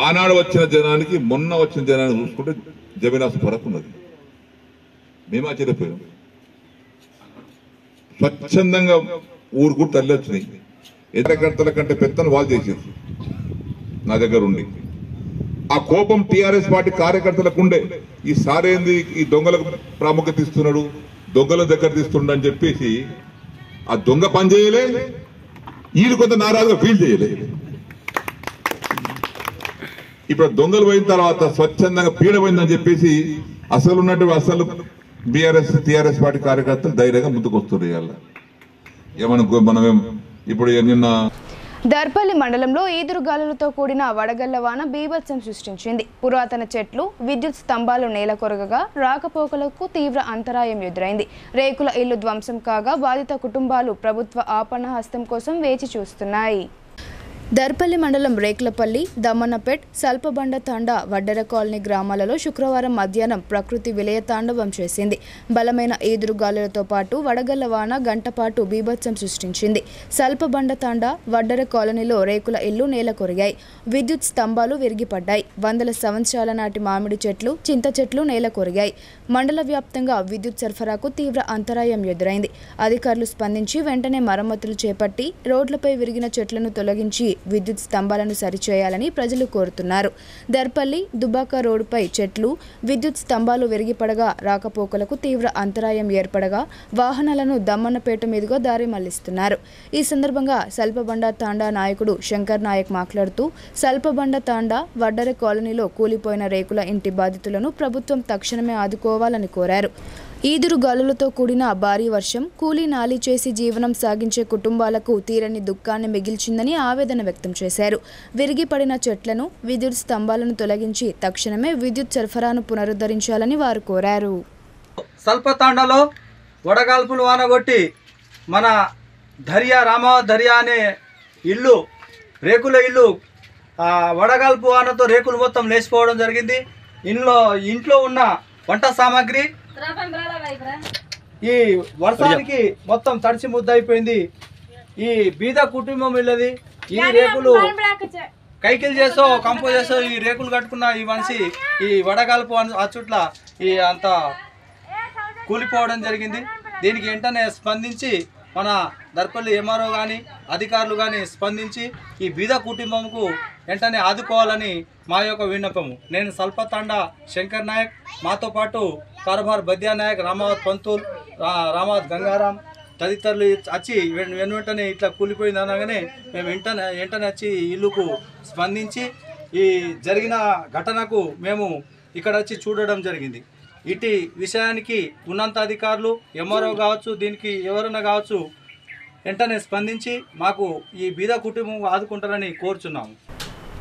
ఆనాడు వచ్చిన జనానికి మొన్న వచ్చిన జనాన్ని చూసుకుంటే జమీనాసు ఫరక్ ఉన్నది. మేము ఆశ్చర్యపోయాం. స్వచ్ఛందంగా ఊరు కూడా తల్లి వచ్చినాయి. ఎదురకర్తల కంటే పెత్తను వాళ్ళు చేసేది నా దగ్గర ఉండి. ఆ కోపం టీఆర్ఎస్ పార్టీ కార్యకర్తలకు ఉండే, ఈ సారేంది ఈ దొంగలకు ప్రాముఖ్యత ఇస్తున్నాడు, దొంగల దగ్గర తీస్తున్నాడు అని చెప్పేసి ఆ దొంగ పని చేయలే, వీళ్ళు కొంత నారాజుగా ఫీల్ చేయలే. ఇప్పుడు దొంగలు పోయిన తర్వాత స్వచ్ఛందంగా పీడ పోయిందని చెప్పేసి అసలు ఉన్నటువంటి అసలు బీఆర్ఎస్ టీఆర్ఎస్ పార్టీ కార్యకర్తలు ధైర్యంగా ముందుకు వస్తున్నారు. ఇవాళ ఏమనుకో మనమేం ఇప్పుడు నిన్న దర్పల్లి మండలంలో ఈదురుగాలులతో కూడిన వడగళ్ల వాన బీభత్సం సృష్టించింది. పురాతన చెట్లు, విద్యుత్ స్తంభాలు నేల కొరగగా రాకపోకలకు తీవ్ర అంతరాయం ఎదురైంది. రేకుల ఇల్లు ధ్వంసం కాగా బాధిత కుటుంబాలు ప్రభుత్వ ఆపణ హస్తం కోసం వేచి చూస్తున్నాయి. దర్పల్లి మండలం రేకులపల్లి, దమ్మన్నపేట్, సల్పబండ తాండా, వడ్డెర కాలనీ గ్రామాలలో శుక్రవారం మధ్యాహ్నం ప్రకృతి విలయ తాండవం చేసింది. బలమైన ఈదురుగాలులతో పాటు వడగళ్ల వాన గంట పాటు బీభత్సం సృష్టించింది. సల్పబండ తాండా, వడ్డెర కాలనీలో రేకుల ఇల్లు నేల కొరిగాయి. విద్యుత్ స్తంభాలు విరిగిపడ్డాయి. వందల సంవత్సరాల నాటి మామిడి చెట్లు, చింత చెట్లు నేల కొరిగాయి. మండల వ్యాప్తంగా విద్యుత్ సరఫరాకు తీవ్ర అంతరాయం ఎదురైంది. అధికారులు స్పందించి వెంటనే మరమ్మతులు చేపట్టి రోడ్లపై విరిగిన చెట్లను తొలగించి విద్యుత్ స్తంభాలను సరిచేయాలని ప్రజలు కోరుతున్నారు. దర్పల్లి దుబాక రోడ్డుపై చెట్లు, విద్యుత్ స్తంభాలు విరిగిపడగా రాకపోకలకు తీవ్ర అంతరాయం ఏర్పడగా వాహనాలను దమ్మన్నపేట మీదుగా దారి మళ్లిస్తున్నారు. ఈ సందర్భంగా సల్పబండ తాండా నాయకుడు శంకర్ నాయక్ మాట్లాడుతూ సల్పబండ తాండా, వడ్డెర కాలనీలో కూలిపోయిన రేకుల ఇంటి బాధితులను ప్రభుత్వం తక్షణమే ఆదుకోవాలని కోరారు. ఈదురుగాలులతో కూడిన భారీ వర్షం కూలీ నాలి చేసి జీవనం సాగించే కుటుంబాలకు తీరని దుఃఖాన్ని మిగిల్చిందని ఆవేదన వ్యక్తం చేశారు. విరిగిపడిన చెట్లను, విద్యుత్ స్తంభాలను తొలగించి తక్షణమే విద్యుత్ సరఫరాను పునరుద్ధరించాలని వారు కోరారు. సల్పతాండలో వడగాల్పులు వానగొట్టి మన రామావత్ అనే ఇల్లు, రేకుల ఇల్లు వడగాల్పు వానతో రేకులు మొత్తం లేచిపోవడం జరిగింది. ఇంట్లో ఉన్న వంట సామాగ్రి ఈ వర్షానికి మొత్తం తడిసి ముద్దయిపోయింది. ఈ బీద కుటుంబం ఇల్లది. ఈ రేకులు కైకిలు చేసో కంపో చేసో ఈ రేకులు కట్టుకున్న ఈ మనిషి ఈ వడగాల్పు అచ్చుట్ల ఈ అంత కూలిపోవడం జరిగింది. దీనికి వెంటనే స్పందించి మన దర్పల్లి ఎంఆర్ఓ కానీ అధికారులు కానీ స్పందించి ఈ బీద కుటుంబంకు వెంటనే ఆదుకోవాలని మా యొక్క విన్నపము. నేను సల్పతాండా శంకర్ నాయక్, మాతో పాటు కారబార్ బద్యా నాయక్, రామావత్ పంతూల్, రామావత్ గంగారాం తదితరులు వచ్చి వెంటనే ఇట్లా కూలిపోయింది అనగానే మేము వెంటనే వచ్చి ఇల్లుకు స్పందించి ఈ జరిగిన ఘటనకు మేము ఇక్కడ వచ్చి చూడడం జరిగింది. ఇటు విషయానికి ఉన్నత అధికారులు ఎంఆర్ఓ కావచ్చు, దీనికి ఎవరైనా కావచ్చు వెంటనే స్పందించి మాకు ఈ బీద కుటుంబం ఆదుకుంటారని కోరుచున్నాము.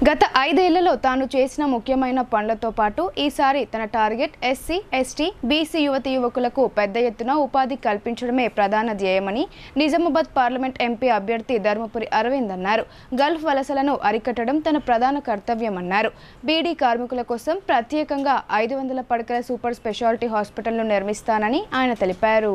గత 5 ఏళ్లలో తాను చేసిన ముఖ్యమైన పనులతో పాటు ఈసారి తన టార్గెట్ ఎస్సీ, ఎస్టీ, బీసీ యువకులకు పెద్ద ఎత్తున ఉపాధి కల్పించడమే ప్రధాన ధ్యేయమని నిజామాబాద్ పార్లమెంట్ ఎంపీ అభ్యర్థి ధర్మపురి అరవింద్ అన్నారు. గల్ఫ్ వలసలను అరికట్టడం తన ప్రధాన కర్తవ్యమన్నారు. బీడీ కార్మికుల కోసం ప్రత్యేకంగా 500 పడకల సూపర్ స్పెషాలిటీ హాస్పిటల్ను నిర్మిస్తానని ఆయన తెలిపారు.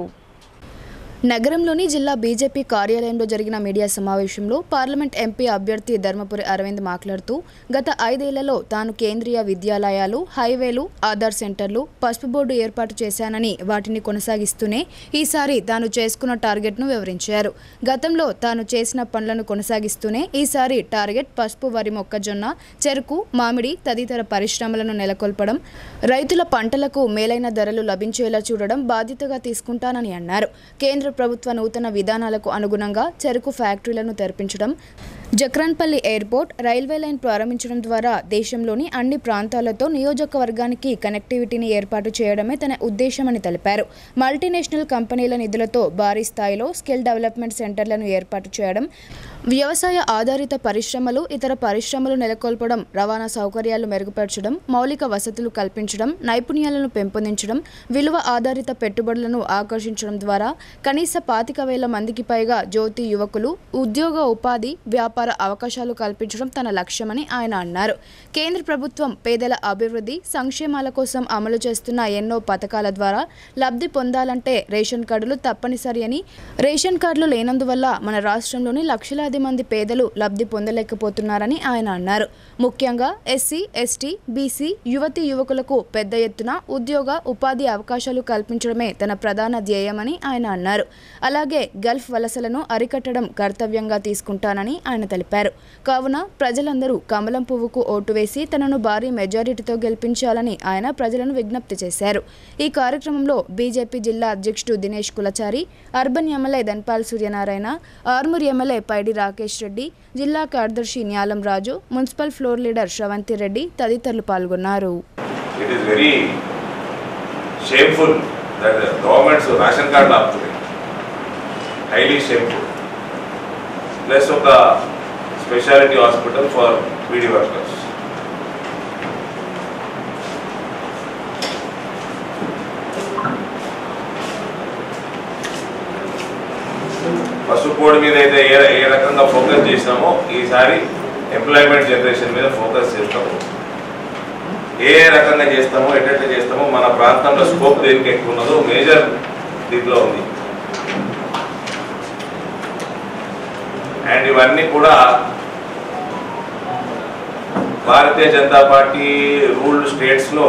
నగరంలోని జిల్లా బీజేపీ కార్యాలయంలో జరిగిన మీడియా సమావేశంలో పార్లమెంట్ ఎంపీ అభ్యర్థి ధర్మపురి అరవింద్ మాట్లాడుతూ గత 5 ఏళ్లలో తాను కేంద్రీయ విద్యాలయాలు, హైవేలు, ఆధార్ సెంటర్లు, పసుపు బోర్డు ఏర్పాటు చేశానని వాటిని కొనసాగిస్తూనే ఈసారి తాను చేసుకున్న టార్గెట్ను వివరించారు. గతంలో తాను చేసిన పనులను కొనసాగిస్తూనే ఈసారి టార్గెట్ పసుపు, వరి, మొక్కజొన్న, చెరుకు, మామిడి తదితర పరిశ్రమలను నెలకొల్పడం, రైతుల పంటలకు మేలైన ధరలు లభించేలా చూడడం బాధ్యతగా తీసుకుంటానని అన్నారు. కేంద్ర ప్రభుత్వ నూతన విధానాలకు అనుగుణంగా చెరుకు ఫ్యాక్టరీలను తెరపించడం, జక్రాన్పల్లి ఎయిర్పోర్ట్, రైల్వే లైన్ ప్రారంభించడం ద్వారా దేశంలోని అన్ని ప్రాంతాలతో నియోజకవర్గానికి కనెక్టివిటీని ఏర్పాటు చేయడమే తన ఉద్దేశమని తెలిపారు. మల్టీనేషనల్ కంపెనీల నిధులతో భారీ స్థాయిలో స్కిల్ డెవలప్మెంట్ సెంటర్లను ఏర్పాటు చేయడం, వ్యవసాయ ఆధారిత పరిశ్రమలు, ఇతర పరిశ్రమలు నెలకొల్పడం, రవాణా సౌకర్యాలు మెరుగుపరచడం, మౌలిక వసతులు కల్పించడం, నైపుణ్యాలను పెంపొందించడం, విలువ ఆధారిత పెట్టుబడులను ఆకర్షించడం ద్వారా కనీస 25,000 మందికి పైగా జ్యోతి యువకులు ఉద్యోగ, ఉపాధి, వ్యాపార అవకాశాలు కల్పించడం తన లక్ష్యమని ఆయన అన్నారు. కేంద్ర ప్రభుత్వం పేదల అభివృద్ధి, సంక్షేమాల కోసం అమలు చేస్తున్న ఎన్నో పథకాల ద్వారా లబ్ధి పొందాలంటే రేషన్ కార్డులు తప్పనిసరి అని, రేషన్ కార్డులు లేనందువల్ల మన రాష్ట్రంలోని లక్షలాది మంది పేదలు లబ్ధి పొందలేకపోతున్నారని ఆయన అన్నారు. ముఖ్యంగా ఎస్సీ, ఎస్టీ, బీసీ యువకులకు పెద్ద ఎత్తున ఉద్యోగ, ఉపాధి అవకాశాలు కల్పించడమే తన ప్రధాన ధ్యేయమని ఆయన అన్నారు. అలాగే గల్ఫ్ వలసలను అరికట్టడం కర్తవ్యంగా తీసుకుంటానని ఆయన తెలిపారు. కావున ప్రజలందరూ కమలం పువ్వుకు ఓటు వేసి తనను భారీ మెజారిటీతో గెలిపించాలని ఆయన ప్రజలను విజ్ఞప్తి చేశారు. ఈ కార్యక్రమంలో బీజేపీ జిల్లా అధ్యక్షుడు Dinesh Kulachari, urban MLA Dhanpal Suryanarayana, Armoor MLA Paidi Rakesh Reddy, జిల్లా కార్యదర్శి Nyalam Raju, municipal floor leader Sravanthi Reddy తదితరులు పాల్గొన్నారు. రేషన్ కార్డు ఆపుతుంది, హైలీ షేమ్ఫుల్. ప్లస్ ఒక specialty hospital for BD workers. పసుపు కోడ్ మీద అయితే ఏ రకంగా ఫోకస్ చేసినామో ఈసారి ఎంప్లాయ్మెంట్ జనరేషన్ మీద ఫోకస్ చేస్తాము. ఏ రకంగా చేస్తామో ఎట్లా చేస్తామో మన ప్రాంతంలో స్కోప్ దేనికి ఎక్కువ ఉన్నదో మేజర్ దీంట్లో ఉంది. అండ్ ఇవన్నీ కూడా భారతీయ జనతా పార్టీ రూల్డ్ స్టేట్స్లో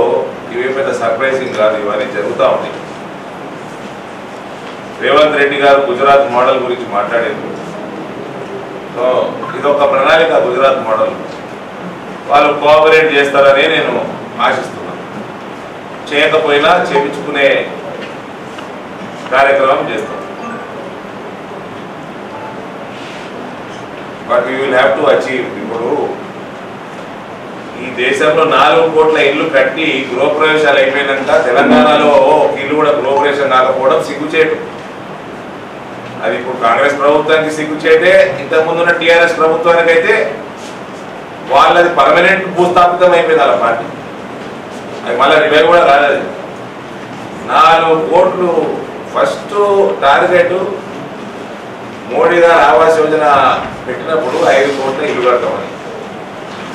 ఇవే పెద్ద సర్ప్రైజింగ్ కాదు, ఇవన్నీ జరుగుతూ ఉంటాయి. రేవంత్ రెడ్డి గారు గుజరాత్ మోడల్ గురించి మాట్లాడారు. సో ఇదొక ప్రణాళిక గుజరాత్ మోడల్. వాళ్ళు కోఆపరేట్ చేస్తారని నేను ఆశిస్తున్నాను. చేయకపోయినా చేయించుకునే కార్యక్రమం చేస్తాం. But we will have to achieve. ఇప్పుడు ఈ దేశంలో 4 కోట్ల ఇల్లు కట్టి గృహప్రవేశాలు అయిపోయినాక తెలంగాణలో ఇల్లు కూడా గృహప్రవేశం కాకపోవడం సిగ్గుచేటు. అది ఇప్పుడు కాంగ్రెస్ ప్రభుత్వానికి సిగ్గుచేటే. ఇంతకుముందు ఉన్న టీఆర్ఎస్ ప్రభుత్వానికి అయితే వాళ్ళది పర్మనెంట్ భూస్థాపితం అయిపోయింది వాళ్ళ పార్టీ. అది మళ్ళీ రివైవ్ కూడా రాలేదు. 4 కోట్లు ఫస్ట్ టార్గెట్. మోడీ గారు ఆవాస్ యోజన పెట్టినప్పుడు 5 కోట్ల ఇల్లు కడతామని.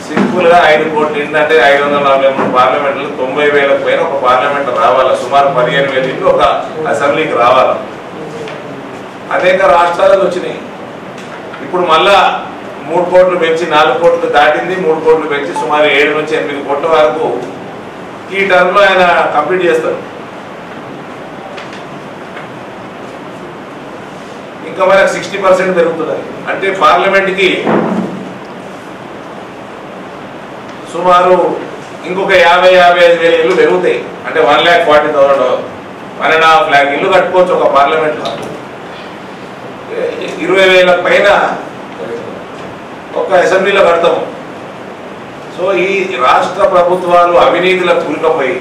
సింపుల్గా 5 కోట్లు ఏంటంటే 543 పార్లమెంట్లు, 90,000 పైన ఒక పార్లమెంట్ రావాలా, సుమారు 15,000 ఇల్లు ఒక అసెంబ్లీకి రావాలా. అనేక రాష్ట్రాలకు వచ్చినాయి. ఇప్పుడు మళ్ళా 3 కోట్లు పెంచి 4 కోట్లు దాటింది. 3 కోట్లు పెంచి సుమారు 7 నుంచి 8 కోట్ల వరకు ఈ టర్మ్లో ఆయన కంప్లీట్ చేస్తారు. ఇంకా మనకు 60% పెరుగుతున్నది. అంటే పార్లమెంట్కి సుమారు ఇంకొక 50,000-55,000 ఇల్లు పెరుగుతాయి. అంటే 1,40,000 1.5 lakh ఇల్లు కట్టుకోవచ్చు ఒక పార్లమెంట్లో. 20,000 పైన ఒక అసెంబ్లీలో కడతాము. సో ఈ రాష్ట్ర ప్రభుత్వాలు అవినీతిలో కూలికపోయి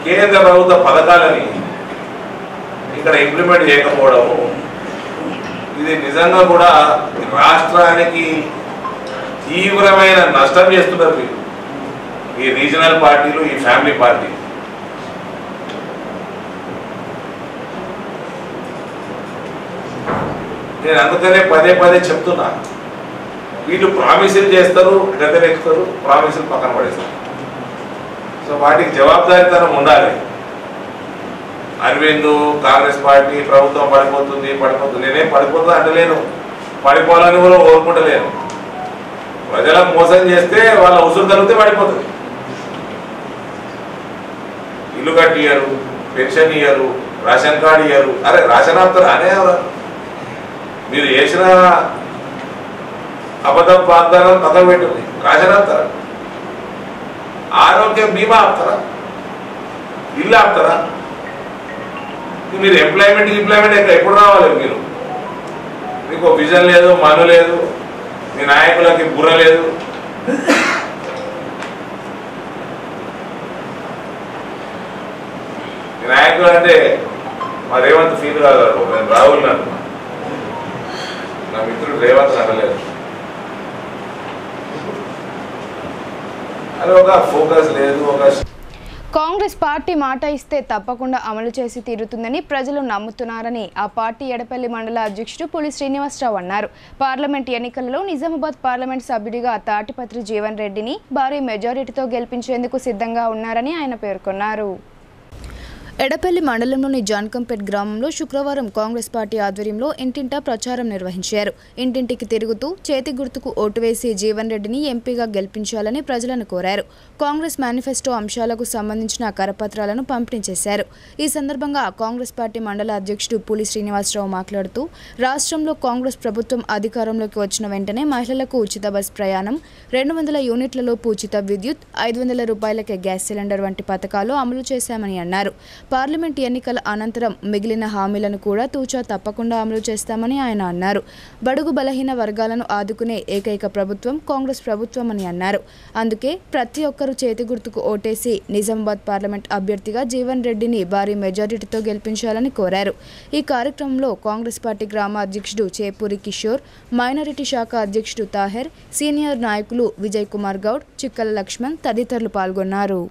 కేంద్ర ప్రభుత్వ పథకాలని ఇక్కడ ఇంప్లిమెంట్ చేయకపోవడము, ఇది నిజంగా కూడా రాష్ట్రానికి తీవ్రమైన నష్టం చేస్తున్నారు ఈ రీజనల్ పార్టీలు, ఈ ఫ్యామిలీ పార్టీ. నేను అందుకనే పదే చెప్తున్నా, వీళ్ళు ప్రామిసులు చేస్తారు, గద్దెనెక్కుతారు, ప్రామిసులు పక్కన పడేస్తారు. సో వాటికి జవాబుదారీతనం ఉండాలి. అరవింద్ కాంగ్రెస్ పార్టీ ప్రభుత్వం పడిపోతుంది. నేనేం పడిపోతుంది అంటలేను, పడిపోవాలని కూడా కోరుకుంటలేను. ప్రజలకు మోసం చేస్తే వాళ్ళ ఉసురు తగ్గితే పడిపోతుంది. ఇల్లు కట్టి ఇయ్యరు, పెన్షన్ ఇయ్యరు, రేషన్ కార్డు ఇయ్యరు. అరే రేషన్ ఆపుతారు అనే మీరు చేసిన అబద్ధం వాగ్దానం పక్కన పెట్టింది. రేషన్ ఆపుతారా? ఆరోగ్య బీమా ఆపుతారా? ఇల్లు ఆపుతారా? మీరు ఎంప్లాయ్మెంట్ ఎప్పుడు రావాలి? మీకు విజన్ లేదు, మను లేదు, మీ నాయకులకి బుర్ర లేదు. మీ నాయకులు అంటే మా రేవంత్ ఫీల్ కాదు. నేను రాహుల్ నన్ను, నా మిత్రుడు రేవంత్ అనలేదు. అది ఒక ఫోకస్ లేదు. కాంగ్రెస్ పార్టీ మాట ఇస్తే తప్పకుండా అమలు చేసి తీరుతుందని ప్రజలు నమ్ముతున్నారని ఆ పార్టీ ఎడపల్లి మండల అధ్యక్షుడు పులి శ్రీనివాసరావు అన్నారు. పార్లమెంట్ ఎన్నికలలో నిజామాబాద్ పార్లమెంట్ సభ్యుడిగా తాటిపత్రి జీవన్ రెడ్డిని భారీ మెజారిటీతో గెలిపించేందుకు సిద్ధంగా ఉన్నారని ఆయన పేర్కొన్నారు. ఎడపల్లి మండలంలోని జాన్కంపేట్ గ్రామంలో శుక్రవారం కాంగ్రెస్ పార్టీ ఆధ్వర్యంలో ఇంటింటా ప్రచారం నిర్వహించారు. ఇంటింటికి తిరుగుతూ చేతి గుర్తుకు ఓటు వేసి జీవన్ రెడ్డిని ఎంపీగా గెలిపించాలని ప్రజలను కోరారు. కాంగ్రెస్ మేనిఫెస్టో అంశాలకు సంబంధించిన కరపత్రాలను పంపిణీ చేశారు. ఈ సందర్భంగా కాంగ్రెస్ పార్టీ మండల అధ్యక్షుడు పులి శ్రీనివాసరావు మాట్లాడుతూ, రాష్ట్రంలో కాంగ్రెస్ ప్రభుత్వం అధికారంలోకి వచ్చిన వెంటనే మహిళలకు ఉచిత బస్ ప్రయాణం, 200 యూనిట్లలోపు ఉచిత విద్యుత్, 500 రూపాయలకే గ్యాస్ సిలిండర్ వంటి పథకాలు అమలు చేశామని అన్నారు. పార్లమెంట్ ఎన్నికల అనంతరం మిగిలిన హామీలను కూడా తూచా తప్పకుండా అమలు చేస్తామని ఆయన అన్నారు. బడుగు బలహీన వర్గాలను ఆదుకునే ఏకైక ప్రభుత్వం కాంగ్రెస్ ప్రభుత్వం అని అన్నారు. అందుకే ప్రతి ఒక్కరూ చేతి గుర్తుకు ఓటేసి నిజామాబాద్ పార్లమెంట్ అభ్యర్థిగా జీవన్ రెడ్డిని భారీ మెజారిటీతో గెలిపించాలని కోరారు. ఈ కార్యక్రమంలో కాంగ్రెస్ పార్టీ గ్రామ అధ్యక్షుడు చేపూరి కిషోర్, మైనారిటీ శాఖ అధ్యక్షుడు తాహెర్, సీనియర్ నాయకులు విజయ్ కుమార్ గౌడ్, చిక్కల లక్ష్మణ్ తదితరులు పాల్గొన్నారు.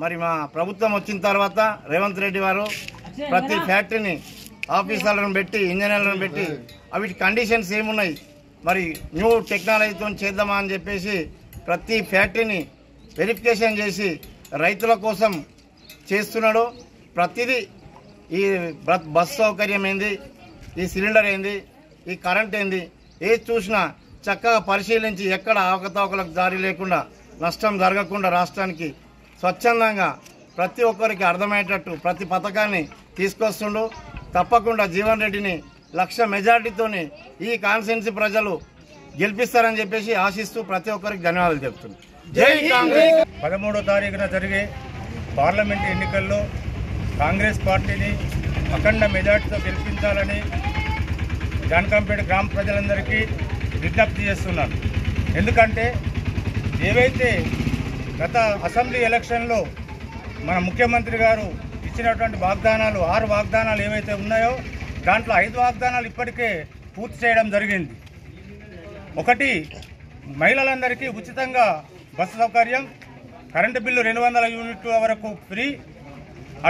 మరి మా ప్రభుత్వం వచ్చిన తర్వాత రేవంత్ రెడ్డి వారు ప్రతి ఫ్యాక్టరీని ఆఫీసర్లను పెట్టి ఇంజనీర్లను పెట్టి అవి కండిషన్స్ ఏమున్నాయి, మరి న్యూ టెక్నాలజీతో చేద్దామా అని చెప్పేసి ప్రతి ఫ్యాక్టరీని వెరిఫికేషన్ చేసి రైతుల కోసం చేస్తున్నాడు. ప్రతిదీ ఈ బస్ సౌకర్యం ఏంది, ఈ సిలిండర్ ఏంది, ఈ కరెంట్ ఏంది, ఏది చూసినా చక్కగా పరిశీలించి ఎక్కడ అవకతవకలకు దారి లేకుండా నష్టం జరగకుండా రాష్ట్రానికి స్వచ్ఛందంగా ప్రతి ఒక్కరికి అర్థమయ్యేటట్టు ప్రతి పథకాన్ని తీసుకొస్తుండు. తప్పకుండా జీవన్ రెడ్డిని 1,00,000 మెజార్టీతోని ఈ కాన్స్టిట్యున్సీ ప్రజలు గెలిపిస్తారని చెప్పేసి ఆశిస్తూ ప్రతి ఒక్కరికి ధన్యవాదాలు చెప్తున్నాను. జై కాంగ్రెస్. 13వ తారీఖున జరిగే పార్లమెంట్ ఎన్నికల్లో కాంగ్రెస్ పార్టీని అఖండ మెజార్టీతో గెలిపించాలని జానకంపేట గ్రామ ప్రజలందరికీ విజ్ఞప్తి చేస్తున్నాను. ఎందుకంటే ఏవైతే గత అసెంబ్లీ ఎలక్షన్లో మన ముఖ్యమంత్రి గారు ఇచ్చినటువంటి వాగ్దానాలు 6 వాగ్దానాలు ఏవైతే ఉన్నాయో దాంట్లో 5 వాగ్దానాలు ఇప్పటికే పూర్తి చేయడం జరిగింది. ఒకటి, మహిళలందరికీ ఉచితంగా బస్సు సౌకర్యం, కరెంటు బిల్లు 200 యూనిట్ల వరకు ఫ్రీ,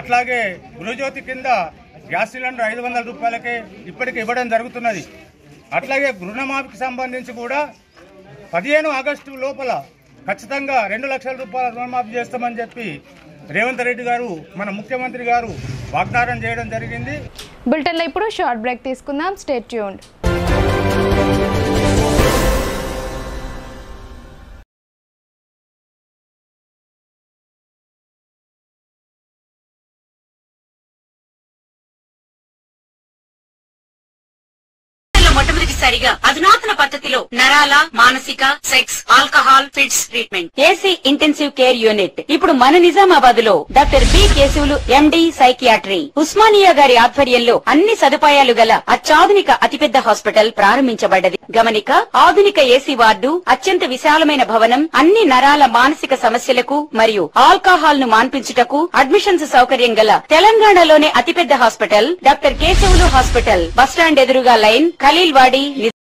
అట్లాగే గృహజ్యోతి కింద గ్యాస్ సిలిండర్ 500 రూపాయలకే ఇప్పటికే ఇవ్వడం జరుగుతున్నది. అట్లాగే రుణమాఫీకి సంబంధించి కూడా 15 ఆగస్టు లోపల ఖచ్చితంగా 2 లక్షల రూపాయల రుణమాఫీ చేస్తామని చెప్పి రేవంత్ రెడ్డి గారు మన ముఖ్యమంత్రి గారు వాగ్దానం చేయడం జరిగింది. బులెటిన్లో ఇప్పుడు షార్ట్ బ్రేక్ తీసుకుందాం. Stay tuned. మొట్టమొదటిసారిగా అధునాతన పద్ధతిలో నరాల, మానసిక, sex, alcohol, fits treatment, AC intensive care unit ఇప్పుడు మన నిజామాబాద్ లో doctor B Keshavulu MD psychiatry, Osmania గారి ఆధ్వర్యంలో అన్ని సదుపాయాలు గల అత్యాధునిక అతిపెద్ద హాస్పిటల్ ప్రారంభించబడ్డది. గమనిక, ఆధునిక ఏసీ వార్డు, అత్యంత విశాలమైన భవనం, అన్ని నరాల మానసిక సమస్యలకు మరియు ఆల్కహాల్ ను మాన్పించుటకు అడ్మిషన్స్ సౌకర్యం గల తెలంగాణలోనే అతిపెద్ద hospital doctor Keshavulu hospital, bus stand ఎదురుగా లైన్, ఖలీల్వాడి.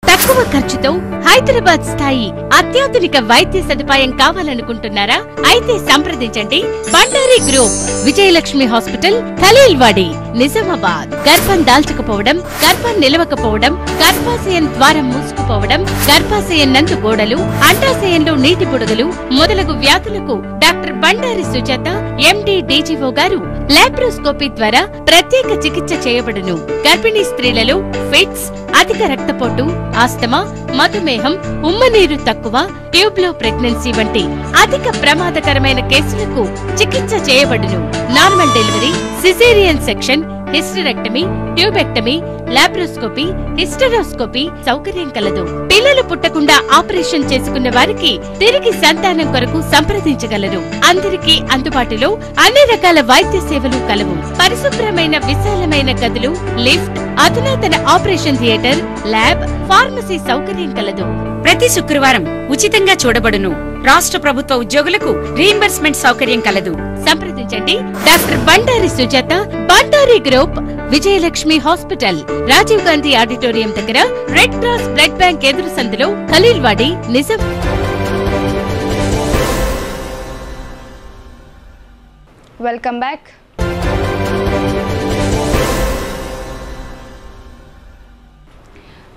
తక్కువ ఖర్చుతో హైదరాబాద్ స్థాయి అత్యాధునిక వైద్య సదుపాయం కావాలనుకుంటున్నారా? అయితే సంప్రదించండి బండారి గ్రూప్, విజయలక్ష్మి హాస్పిటల్, ఖలీల్వాడి, నిజామాబాద్. గర్భం దాల్చకపోవడం, గర్భం నిలవకపోవడం, గర్భాశయం ద్వారం మూసుకుపోవడం, గర్భాశయం నందు గోడలు, అండాశయంలో నీటి పొడుగులు మొదలగు వ్యాధులకు డాక్టర్ బండారి సుజాత ఎండి డీజీఓ గారు లాప్రోస్కోపీ ద్వారా ప్రత్యేక చికిత్స చేయబడును. గర్భిణీ స్త్రీలలో ఫిట్స్, అధిక రక్తపోటు, ఆస్తమా, మధుమేహం, ఉమ్మనీరు తక్కువ, ట్యూబ్లో ప్రెగ్నెన్సీ వంటి అధిక ప్రమాదకరమైన కేసులకు చికిత్స చేయబడును. Normal delivery, caesarean section, hysterectomy, tubectomy, laparoscopy, hysteroscopy సౌకర్యం కలదు. పిల్లలు పుట్టకుండా ఆపరేషన్ చేసుకున్న వారికి తిరిగి సంతానం కొరకు సంప్రదించగలరు. అందరికీ అందుబాటులో అన్ని రకాల వైద్య సేవలు కలవు. పరిశుభ్రమైన విశాలమైన గదులు, లిఫ్ట్, అధునాతన ఆపరేషన్ థియేటర్, ల్యాబ్, ఫార్మసీ సౌకర్యం కలదు. ప్రతి శుక్రవారం ఉచితంగా చూడబడును. రాష్ట్ర ప్రభుత్వ ఉద్యోగులకు రీయింబర్స్మెంట్ సౌకర్యం కలదు. సంప్రదించండి doctor Bandari Sujatha, Bandari group, Vijayalakshmi hospital, Rajiv Gandhi auditorium దగ్గర, రెడ్ క్రాస్ బ్లడ్ బ్యాంక్ ఎదురు సందులో, Khaleelwadi, Nizam. Welcome back.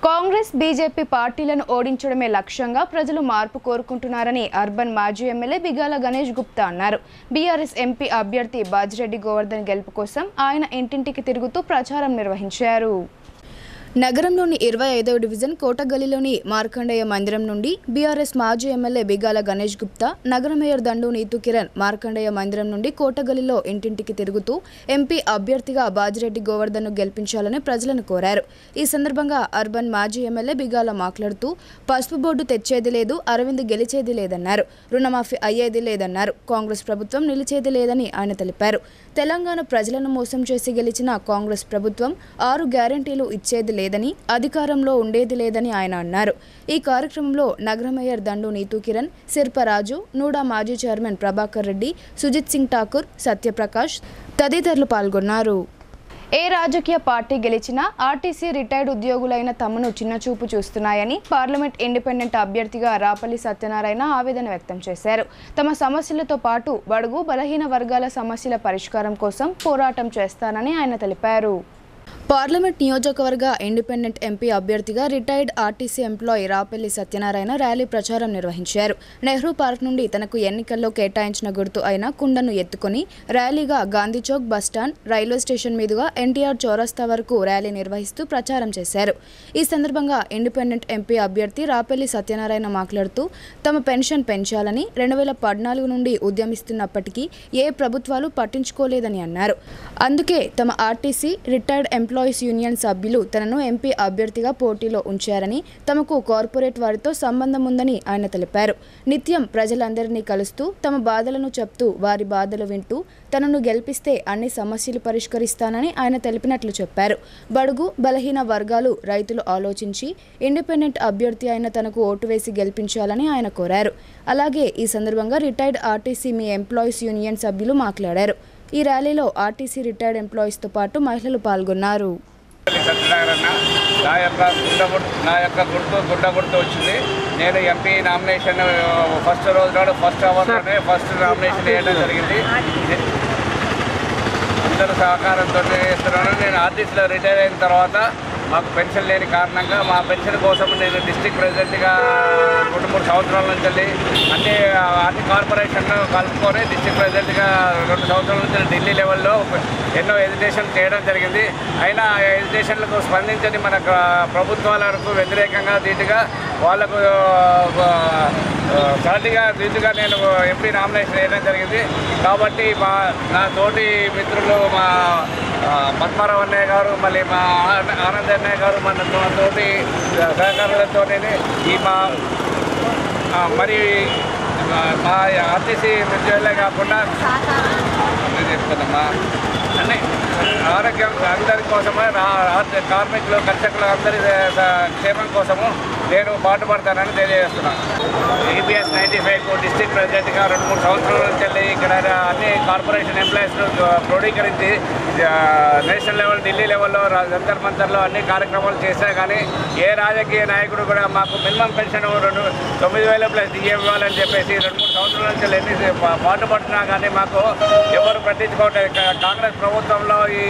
Congress, BJP పార్టీలను ఓడించడమే లక్ష్యంగా ప్రజలు మార్పు కోరుకుంటున్నారని అర్బన్ మాజీ ఎమ్మెల్యే బిగాల గణేష్ గుప్తా అన్నారు. బీఆర్ఎస్ ఎంపీ అభ్యర్థి బాజిరెడ్డి గోవర్ధన్ గెలుపు కోసం ఆయన ఇంటింటికి తిరుగుతూ ప్రచారం నిర్వహించారు. నగరంలోని 25వ డివిజన్ కోటగల్లీలోని మార్కండేయ మందిరం నుండి బీఆర్ఎస్ మాజీ ఎమ్మెల్యే బిగాల గణేష్ గుప్తా, నగర మేయర్ దండు నీతు కిరణ్ మార్కండేయ మందిరం నుండి కోటగల్లీలో ఇంటింటికి తిరుగుతూ ఎంపీ అభ్యర్థిగా బాజిరెడ్డి గోవర్ధన్ను గెలిపించాలని ప్రజలను కోరారు. ఈ సందర్భంగా అర్బన్ మాజీ ఎమ్మెల్యే బిగాల మాట్లాడుతూ పసుపు బోర్డు తెచ్చేది లేదు, అరవింద్ గెలిచేది లేదన్నారు. రుణమాఫీ అయ్యేది లేదన్నారు. కాంగ్రెస్ ప్రభుత్వం నిలిచేది లేదని ఆయన తెలిపారు. తెలంగాణ ప్రజలను మోసం చేసి గెలిచిన కాంగ్రెస్ ప్రభుత్వం 6 గ్యారెంటీలు ఇచ్చేది లేదని, అధికారంలో ఉండేది లేదని ఆయన అన్నారు. ఈ కార్యక్రమంలో నగర మేయర్ దండు నీతూ కిరణ్, శిల్పరాజు, నూడా మాజీ చైర్మన్ ప్రభాకర్ రెడ్డి, సుజిత్ సింగ్ ఠాకూర్, సత్యప్రకాష్ తదితరులు పాల్గొన్నారు. ఏ రాజకీయ పార్టీ గెలిచినా ఆర్టీసీ రిటైర్డ్ ఉద్యోగులైన తమను చిన్నచూపు చూస్తున్నాయని పార్లమెంట్ ఇండిపెండెంట్ అభ్యర్థిగా రాపల్లి సత్యనారాయణ ఆవేదన వ్యక్తం చేశారు. తమ సమస్యలతో పాటు బడుగు బలహీన వర్గాల సమస్యల పరిష్కారం కోసం పోరాటం చేస్తానని ఆయన తెలిపారు. పార్లమెంట్ నియోజకవర్గ ఇండిపెండెంట్ ఎంపీ అభ్యర్థిగా retired RTC employee Rapalli Satyanarayana rally ప్రచారం నిర్వహించారు. నెహ్రూ పార్క్ నుండి తనకు ఎన్నికల్లో కేటాయించిన గుర్తు అయిన కుండను ఎత్తుకుని ర్యాలీగా గాంధీచౌక్ బస్టాండ్, రైల్వే స్టేషన్ మీదుగా ఎన్టీఆర్ చౌరస్తా వరకు ర్యాలీ నిర్వహిస్తూ ప్రచారం చేశారు. ఈ సందర్భంగా ఇండిపెండెంట్ ఎంపీ అభ్యర్థి రాపల్లి సత్యనారాయణ మాట్లాడుతూ తమ పెన్షన్ పెంచాలని 2014 నుండి ఉద్యమిస్తున్నప్పటికీ ఏ ప్రభుత్వాలు పట్టించుకోలేదని అన్నారు. అందుకే తమ ఆర్టీసీ రిటైర్డ్ ఎంప్లాయీస్ యూనియన్ సభ్యులు తనను ఎంపీ అభ్యర్థిగా పోటీలో ఉంచారని, తమకు కార్పొరేట్ వారితో సంబంధం ఉందని ఆయన తెలిపారు. నిత్యం ప్రజలందరినీ కలుస్తూ తమ బాధలను చెప్తూ వారి బాధలు వింటూ తనను గెలిపిస్తే అన్ని సమస్యలు పరిష్కరిస్తానని ఆయన తెలిపినట్లు చెప్పారు. బడుగు బలహీన వర్గాలు, రైతులు ఆలోచించి ఇండిపెండెంట్ అభ్యర్థి అయిన తనకు ఓటు వేసి గెలిపించాలని ఆయన కోరారు. అలాగే ఈ సందర్భంగా రిటైర్డ్ ఆర్టీసీ మీ ఎంప్లాయీస్ యూనియన్ సభ్యులు మాట్లాడారు. ఈ ర్యాలీలో ఆర్టీసీ రిటైర్డ్ ఎంప్లాయీస్తో పాటు మహిళలు పాల్గొన్నారు. నా యొక్క గుర్తు గుర్తు వచ్చింది. నేను ఎంపీ నామినేషన్ ఫస్ట్ రోజు నాడు ఫస్ట్ అవర్లోనే ఫస్ట్ నామినేషన్ వేయడం జరిగింది. అందరూ సహకారంతో చేస్తున్నాను. నేను ఆర్టీసీలో రిటైర్ అయిన తర్వాత మాకు పెన్షన్ లేని కారణంగా మా పెన్షన్ కోసం నేను డిస్ట్రిక్ట్ ప్రెసిడెంట్గా 2-3 సంవత్సరాల నుంచి అన్ని కార్పొరేషన్లు కలుపుకొని డిస్ట్రిక్ట్ ప్రెసిడెంట్గా 2 సంవత్సరాల నుంచి ఢిల్లీ లెవెల్లో ఎన్నో ఎడ్యుకేషన్ చేయడం జరిగింది. అయినా ఎడ్యుకేషన్లకు స్పందించని మన ప్రభుత్వాలకు వ్యతిరేకంగా దీటుగా వాళ్లకు దీటుగా నేను ఎంపీ నామినేషన్ వేయడం జరిగింది. కాబట్టి నా తోటి మిత్రులు మా పద్మారావు అన్నయ్య గారు, మళ్ళీ మా ఆనంద్ అన్నయ్య గారు మన తోటి సహకారులతో మరి మా ఆర్టీసీ ఉద్యోగులే కాకుండా చెప్తున్నామ్మా అన్నీ ఆరోగ్యం అందరి కోసమే, కార్మికులు కర్షకులు అందరి క్షేమం కోసము నేను పాటుపడతానని తెలియజేస్తున్నాను. EPS 95 డిస్ట్రిక్ట్ ప్రెసిడెంట్గా 2-3 సంవత్సరాల నుంచి ఇక్కడ అన్ని కార్పొరేషన్ ఎంప్లాయీస్ను క్రోడీకరించి నేషనల్ లెవెల్, ఢిల్లీ లెవెల్లో, జంతర్ మంతర్లో అన్ని కార్యక్రమాలు చేశా. కానీ ఏ రాజకీయ నాయకుడు కూడా మాకు మినిమం పెన్షన్ 9,000 ప్లస్ డిఏ ఇవ్వాలని చెప్పేసి 2-3 సంవత్సరాల నుంచి ఎన్ని పాటుపడుతున్నా కానీ మాకు ఎవరు పట్టించుకోవట్లేదు. కాంగ్రెస్ ప్రభుత్వంలో ఈ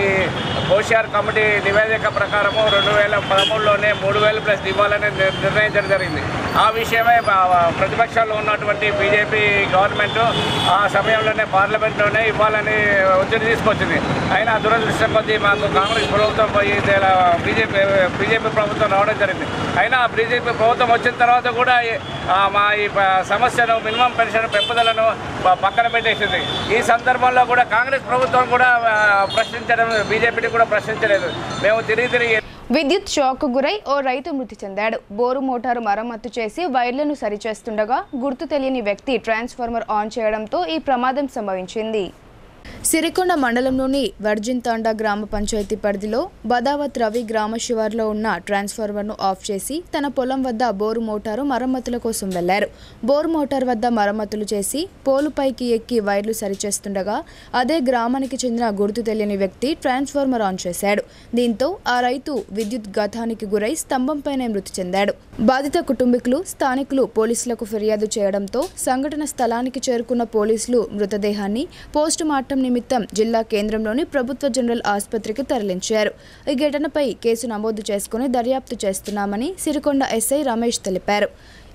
కోషియార్ కమిటీ నివేదిక ప్రకారము 2013లోనే 3,000 ప్లస్ ఇవ్వాలని నిర్ణయించడం జరిగింది. ఆ విషయమే ప్రతిపక్షాల్లో ఉన్నటువంటి బీజేపీ గవర్నమెంట్ ఆ సమయంలోనే పార్లమెంట్లోనే ఇవ్వాలని ఒత్తిడి తీసుకొచ్చింది. అయినా దురదృష్టం కొద్దీ మాకు కాంగ్రెస్ ప్రభుత్వం పోయి బీజేపీ ప్రభుత్వం రావడం జరిగింది. అయినా బీజేపీ ప్రభుత్వం వచ్చిన తర్వాత కూడా మా ఈ సమస్యను మినిమం పెన్షన్ పెంపుదలను పక్కన పెట్టేసింది. ఈ సందర్భంలో కూడా కాంగ్రెస్ ప్రభుత్వం కూడా ప్రశ్నించడం, బీజేపీని కూడా ప్రశ్నించలేదు. మేము తిరిగి విద్యుత్ షాక్ గురై ఓ రైతు మృతి చెందాడు. బోరు మోటారు మరమ్మతు చేసి వైర్లను సరిచేస్తుండగా గుర్తు తెలియని వ్యక్తి ట్రాన్స్ఫార్మర్ ఆన్ చేయడంతో ఈ ప్రమాదం సంభవించింది. సిరికొండ మండలంలోని వర్జిన్తాండా గ్రామ పంచాయతీ పరిధిలో బదావత్ రవి గ్రామ శివార్లో ఉన్న ట్రాన్స్ఫార్మర్ను ఆఫ్ చేసి తన పొలం వద్ద బోరు మోటారు మరమ్మతుల కోసం వెళ్లారు. బోరు మోటార్ వద్ద మరమ్మతులు చేసి పోలుపైకి ఎక్కి వైర్లు సరిచేస్తుండగా అదే గ్రామానికి చెందిన గుర్తు తెలియని వ్యక్తి ట్రాన్స్ఫార్మర్ ఆన్ చేశాడు. దీంతో ఆ రైతు విద్యుత్ ఘాతానికి గురై స్తంభంపైనే మృతి చెందాడు. బాధిత కుటుంబీకులు, స్థానికులు పోలీసులకు ఫిర్యాదు చేయడంతో సంఘటన స్థలానికి చేరుకున్న పోలీసులు మృతదేహాన్ని పోస్టుమార్టం నిమిత్తం జిల్లా కేంద్రంలోని ప్రభుత్వ జనరల్ ఆసుపత్రికి తరలించారు. ఈ ఘటనపై కేసు నమోదు చేసుకుని దర్యాప్తు చేస్తున్నామని సిరికొండ ఎస్ఐ రమేష్ తెలిపారు.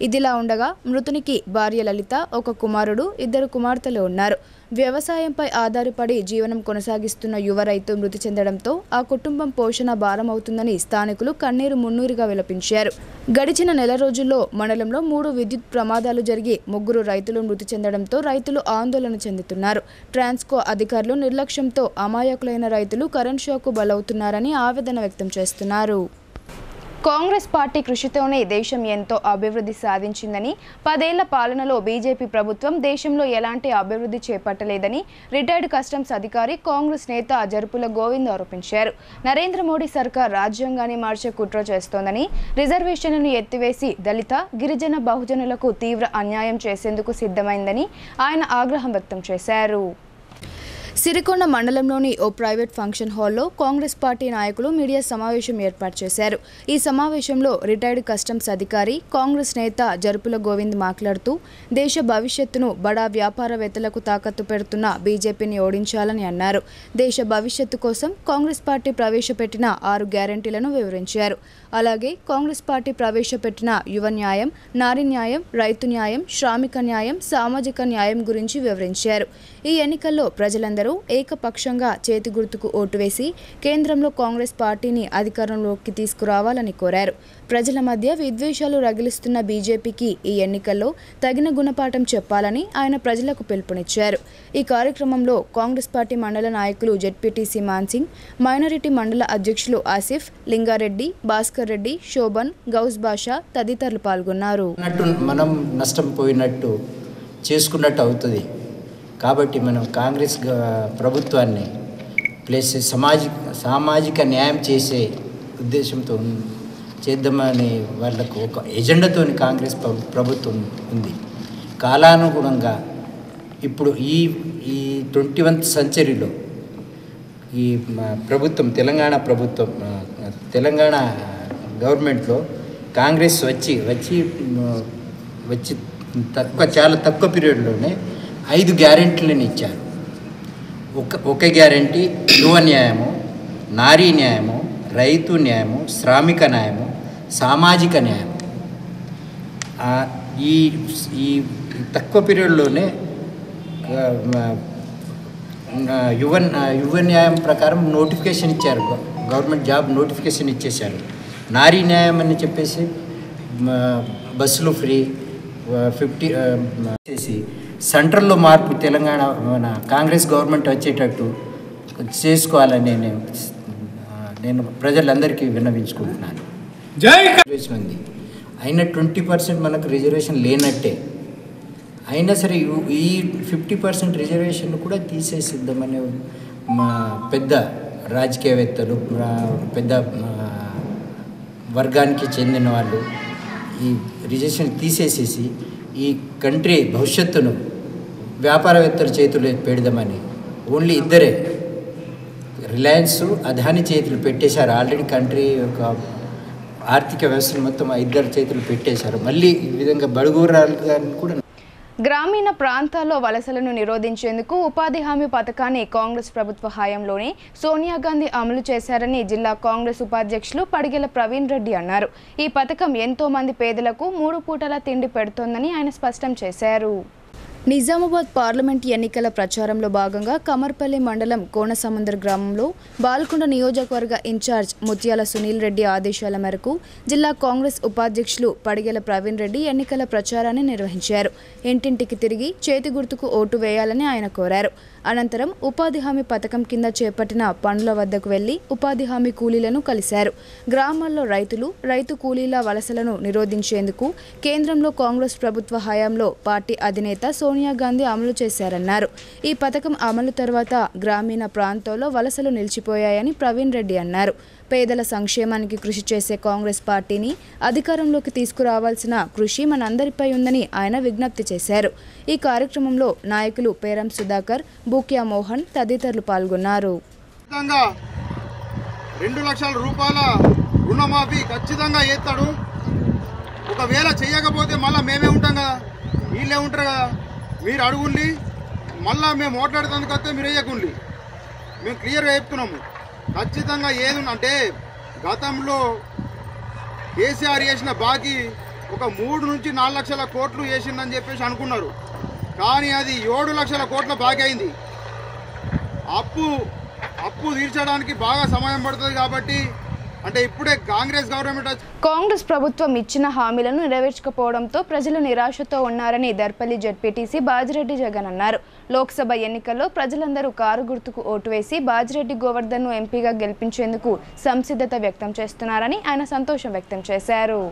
ఇదిలా ఉండగా మృతునికి భార్య లలిత, ఒక కుమారుడు, 2 కుమార్తెలు ఉన్నారు. వ్యవసాయంపై ఆధారపడి జీవనం కొనసాగిస్తున్న యువ రైతు మృతి చెందడంతో ఆ కుటుంబం పోషణ భారమవుతుందని స్థానికులు కన్నీరు మున్నీరుగా విలపించారు. గడిచిన నెల రోజుల్లో మండలంలో 3 విద్యుత్ ప్రమాదాలు జరిగి 3 రైతులు మృతి చెందడంతో రైతులు ఆందోళన చెందుతున్నారు. ట్రాన్స్కో అధికారులు నిర్లక్ష్యంతో అమాయకులైన రైతులు కరెంట్ షాకు బలవుతున్నారని ఆవేదన వ్యక్తం చేస్తున్నారు. కాంగ్రెస్ పార్టీ కృషితోనే దేశం ఎంతో అభివృద్ధి సాధించిందని, 10 ఏళ్ల పాలనలో బీజేపీ ప్రభుత్వం దేశంలో ఎలాంటి అభివృద్ధి చేపట్టలేదని రిటైర్డ్ కస్టమ్స్ అధికారి కాంగ్రెస్ నేత జరుపుల గోవింద్ ఆరోపించారు. నరేంద్ర మోడీ సర్కార్ రాజ్యాంగాన్ని మార్చే కుట్ర చేస్తోందని, రిజర్వేషన్లను ఎత్తివేసి దళిత, గిరిజన, బహుజనులకు తీవ్ర అన్యాయం చేసేందుకు సిద్ధమైందని ఆయన ఆగ్రహం వ్యక్తం చేశారు. సిరికొండ మండలంలోని ఓ ప్రైవేట్ ఫంక్షన్ హాల్లో కాంగ్రెస్ పార్టీ నాయకులు మీడియా సమావేశం ఏర్పాటు చేశారు. ఈ సమావేశంలో రిటైర్డ్ కస్టమ్స్ అధికారి కాంగ్రెస్ నేత జరుపుల గోవింద్ మాట్లాడుతూ దేశ భవిష్యత్తును బడా వ్యాపారవేత్తలకు తాకట్టు పెడుతున్న బీజేపీని ఓడించాలని అన్నారు. దేశ భవిష్యత్తు కోసం కాంగ్రెస్ పార్టీ ప్రవేశపెట్టిన 6 గ్యారెంటీలను వివరించారు. అలాగే కాంగ్రెస్ పార్టీ ప్రవేశపెట్టిన యువ న్యాయం, నారీ న్యాయం, రైతు న్యాయం, శ్రామిక న్యాయం, సామాజిక న్యాయం గురించి వివరించారు. ఈ ఎన్నికల్లో ప్రజలందరూ ఏకపక్షంగా చేతి గుర్తుకు ఓటు వేసి కేంద్రంలో కాంగ్రెస్ పార్టీని అధికారంలోకి తీసుకురావాలని కోరారు. ప్రజల మధ్య విద్వేషాలు రగిలిస్తున్న బీజేపీకి ఈ ఎన్నికల్లో తగిన గుణపాఠం చెప్పాలని ఆయన ప్రజలకు పిలుపునిచ్చారు. ఈ కార్యక్రమంలో కాంగ్రెస్ పార్టీ మండల నాయకులు జెడ్పీటీసీ మాన్సింగ్, మైనారిటీ మండల అధ్యక్షులు ఆసిఫ్, లింగారెడ్డి, భాస్కర్ రెడ్డి, శోభన్, గౌస్ బాషా తదితరులు పాల్గొన్నారు. మనం నష్టం పోయినట్టు చేసుకున్నట్టు అవుతుంది కాబట్టి మనం కాంగ్రెస్ ప్రభుత్వాన్ని ప్లస్ సామాజిక న్యాయం చేసే ఉద్దేశంతో చేద్దామని వాళ్ళకు ఒక ఎజెండాతో కాంగ్రెస్ ప్రభుత్వం ఉంది. కాలానుగుణంగా ఇప్పుడు ఈ 21th సెంచరీలో ఈ ప్రభుత్వం తెలంగాణ గవర్నమెంట్లో కాంగ్రెస్ వచ్చి చాలా తక్కువ పీరియడ్లోనే 5 గ్యారెంటీలను ఇచ్చారు. ఒక గ్యారెంటీ యువ న్యాయము, నారీ న్యాయము, రైతు న్యాయము, శ్రామిక న్యాయము, సామాజిక న్యాయం. ఈ తక్కువ పీరియడ్లోనే యువ న్యాయం ప్రకారం నోటిఫికేషన్ ఇచ్చారు, గవర్నమెంట్ జాబ్ నోటిఫికేషన్ ఇచ్చేశారు. నారీ న్యాయం అని చెప్పేసి బస్సులు ఫ్రీ 50 చేసి సెంట్రల్లో మార్పు తెలంగాణ మన కాంగ్రెస్ గవర్నమెంట్ వచ్చేటట్టు చేసుకోవాలని నేను ప్రజలందరికీ విన్నవించుకుంటున్నాను. రిజర్వేషన్ ఉంది అయినా 20% మనకు రిజర్వేషన్ లేనట్టే. అయినా సరే ఈ 50% రిజర్వేషన్ కూడా తీసేసిద్దామనే పెద్ద రాజకీయవేత్తలు, పెద్ద వర్గానికి చెందిన వాళ్ళు ఈ రిజర్వేషన్ తీసేసేసి ఈ కంట్రీ భవిష్యత్తును వ్యాపారవేత్తల చేతులు పెడదామని ఓన్లీ ఇద్దరే, రిలయన్స్, అదాని చేతులు పెట్టేశారు. ఆల్రెడీ కంట్రీ యొక్క ఆర్థిక వ్యవస్థను మొత్తం 2 చేతులు పెట్టేశారు. మళ్ళీ ఈ విధంగా బడుగురాలను కూడా. గ్రామీణ ప్రాంతాల్లో వలసలను నిరోధించేందుకు ఉపాధి హామీ పథకాన్ని కాంగ్రెస్ ప్రభుత్వ హయాంలోనే సోనియా గాంధీ అమలు చేశారని జిల్లా కాంగ్రెస్ ఉపాధ్యక్షులు పడిగెల ప్రవీణ్ రెడ్డి అన్నారు. ఈ పథకం ఎంతో మంది పేదలకు 3 పూటల తిండి పెడుతోందని ఆయన స్పష్టం చేశారు. నిజామాబాద్ పార్లమెంట్ ఎన్నికల ప్రచారంలో భాగంగా కమర్పల్లి మండలం కోనసముద్ర గ్రామంలో బాల్కొండ నియోజకవర్గ ఇన్ఛార్జ్ ముత్యాల సునీల్ రెడ్డి ఆదేశాల మేరకు జిల్లా కాంగ్రెస్ ఉపాధ్యక్షులు పడిగెల ప్రవీణ్ రెడ్డి ఎన్నికల ప్రచారాన్ని నిర్వహించారు. ఇంటింటికి తిరిగి చేతి గుర్తుకు ఓటు వేయాలని ఆయన కోరారు. అనంతరం ఉపాధి హామీ పథకం కింద చేపట్టిన పనుల వద్దకు వెళ్లి ఉపాధి హామీ కూలీలను కలిశారు. గ్రామాల్లో రైతు కూలీల వలసలను నిరోధించేందుకు కేంద్రంలో కాంగ్రెస్ ప్రభుత్వ హయాంలో పార్టీ అధినేత సోనియా గాంధీ అమలు చేశారన్నారు. ఈ పథకం అమలు తర్వాత గ్రామీణ ప్రాంతాల్లో వలసలు నిలిచిపోయాయని ప్రవీణ్ రెడ్డి అన్నారు. పేదల సంక్షేమానికి కృషి చేసే కాంగ్రెస్ పార్టీని అధికారంలోకి తీసుకురావాల్సిన కృషి మనందరిపై ఉందని ఆయన విజ్ఞప్తి చేశారు. ఈ కార్యక్రమంలో నాయకులు పేరం సుధాకర్, బూక్యా మోహన్ తదితరులు పాల్గొన్నారు. 2 లక్షల రూపాయల రుణమాఫీ ఖచ్చితంగా చేస్తాడు. ఒకవేళ చేయకపోతే మళ్ళీ మేమే ఉంటాం కదా, వీళ్ళే ఉంటారు కదా. మీరు అడుగుండి, మళ్ళీ మేము ఓట్లాడుతానికి వస్తే మీరు వేయకుండి. మేము క్లియర్గా చెప్తున్నాము. ఖచ్చితంగా ఏది అంటే గతంలో కేసీఆర్ చేసిన బాకీ ఒక 3 నుంచి 4 లక్షల కోట్లు వేసిందని చెప్పేసి అనుకున్నారు. కానీ అది 7 లక్షల కోట్ల బాకీ అయింది. అప్పు తీర్చడానికి బాగా సమయం పడుతుంది కాబట్టి అంటే ఇప్పుడే కాంగ్రెస్ గవర్నమెంట్ కాంగ్రెస్ ప్రభుత్వం ఇచ్చిన హామీలను నెరవేర్చకపోవడంతో ప్రజలు నిరాశతో ఉన్నారని దర్పల్లి జెడ్పీటీసీ బాజిరెడ్డి జగన్ అన్నారు. లోక్సభ ఎన్నికల్లో ప్రజలందరూ కారు గుర్తుకు ఓటు వేసి బాజిరెడ్డి గోవర్ధన్ను ఎంపీగా గెలిపించేందుకు సంసిద్ధత వ్యక్తం చేస్తున్నారని ఆయన సంతోషం వ్యక్తం చేశారు.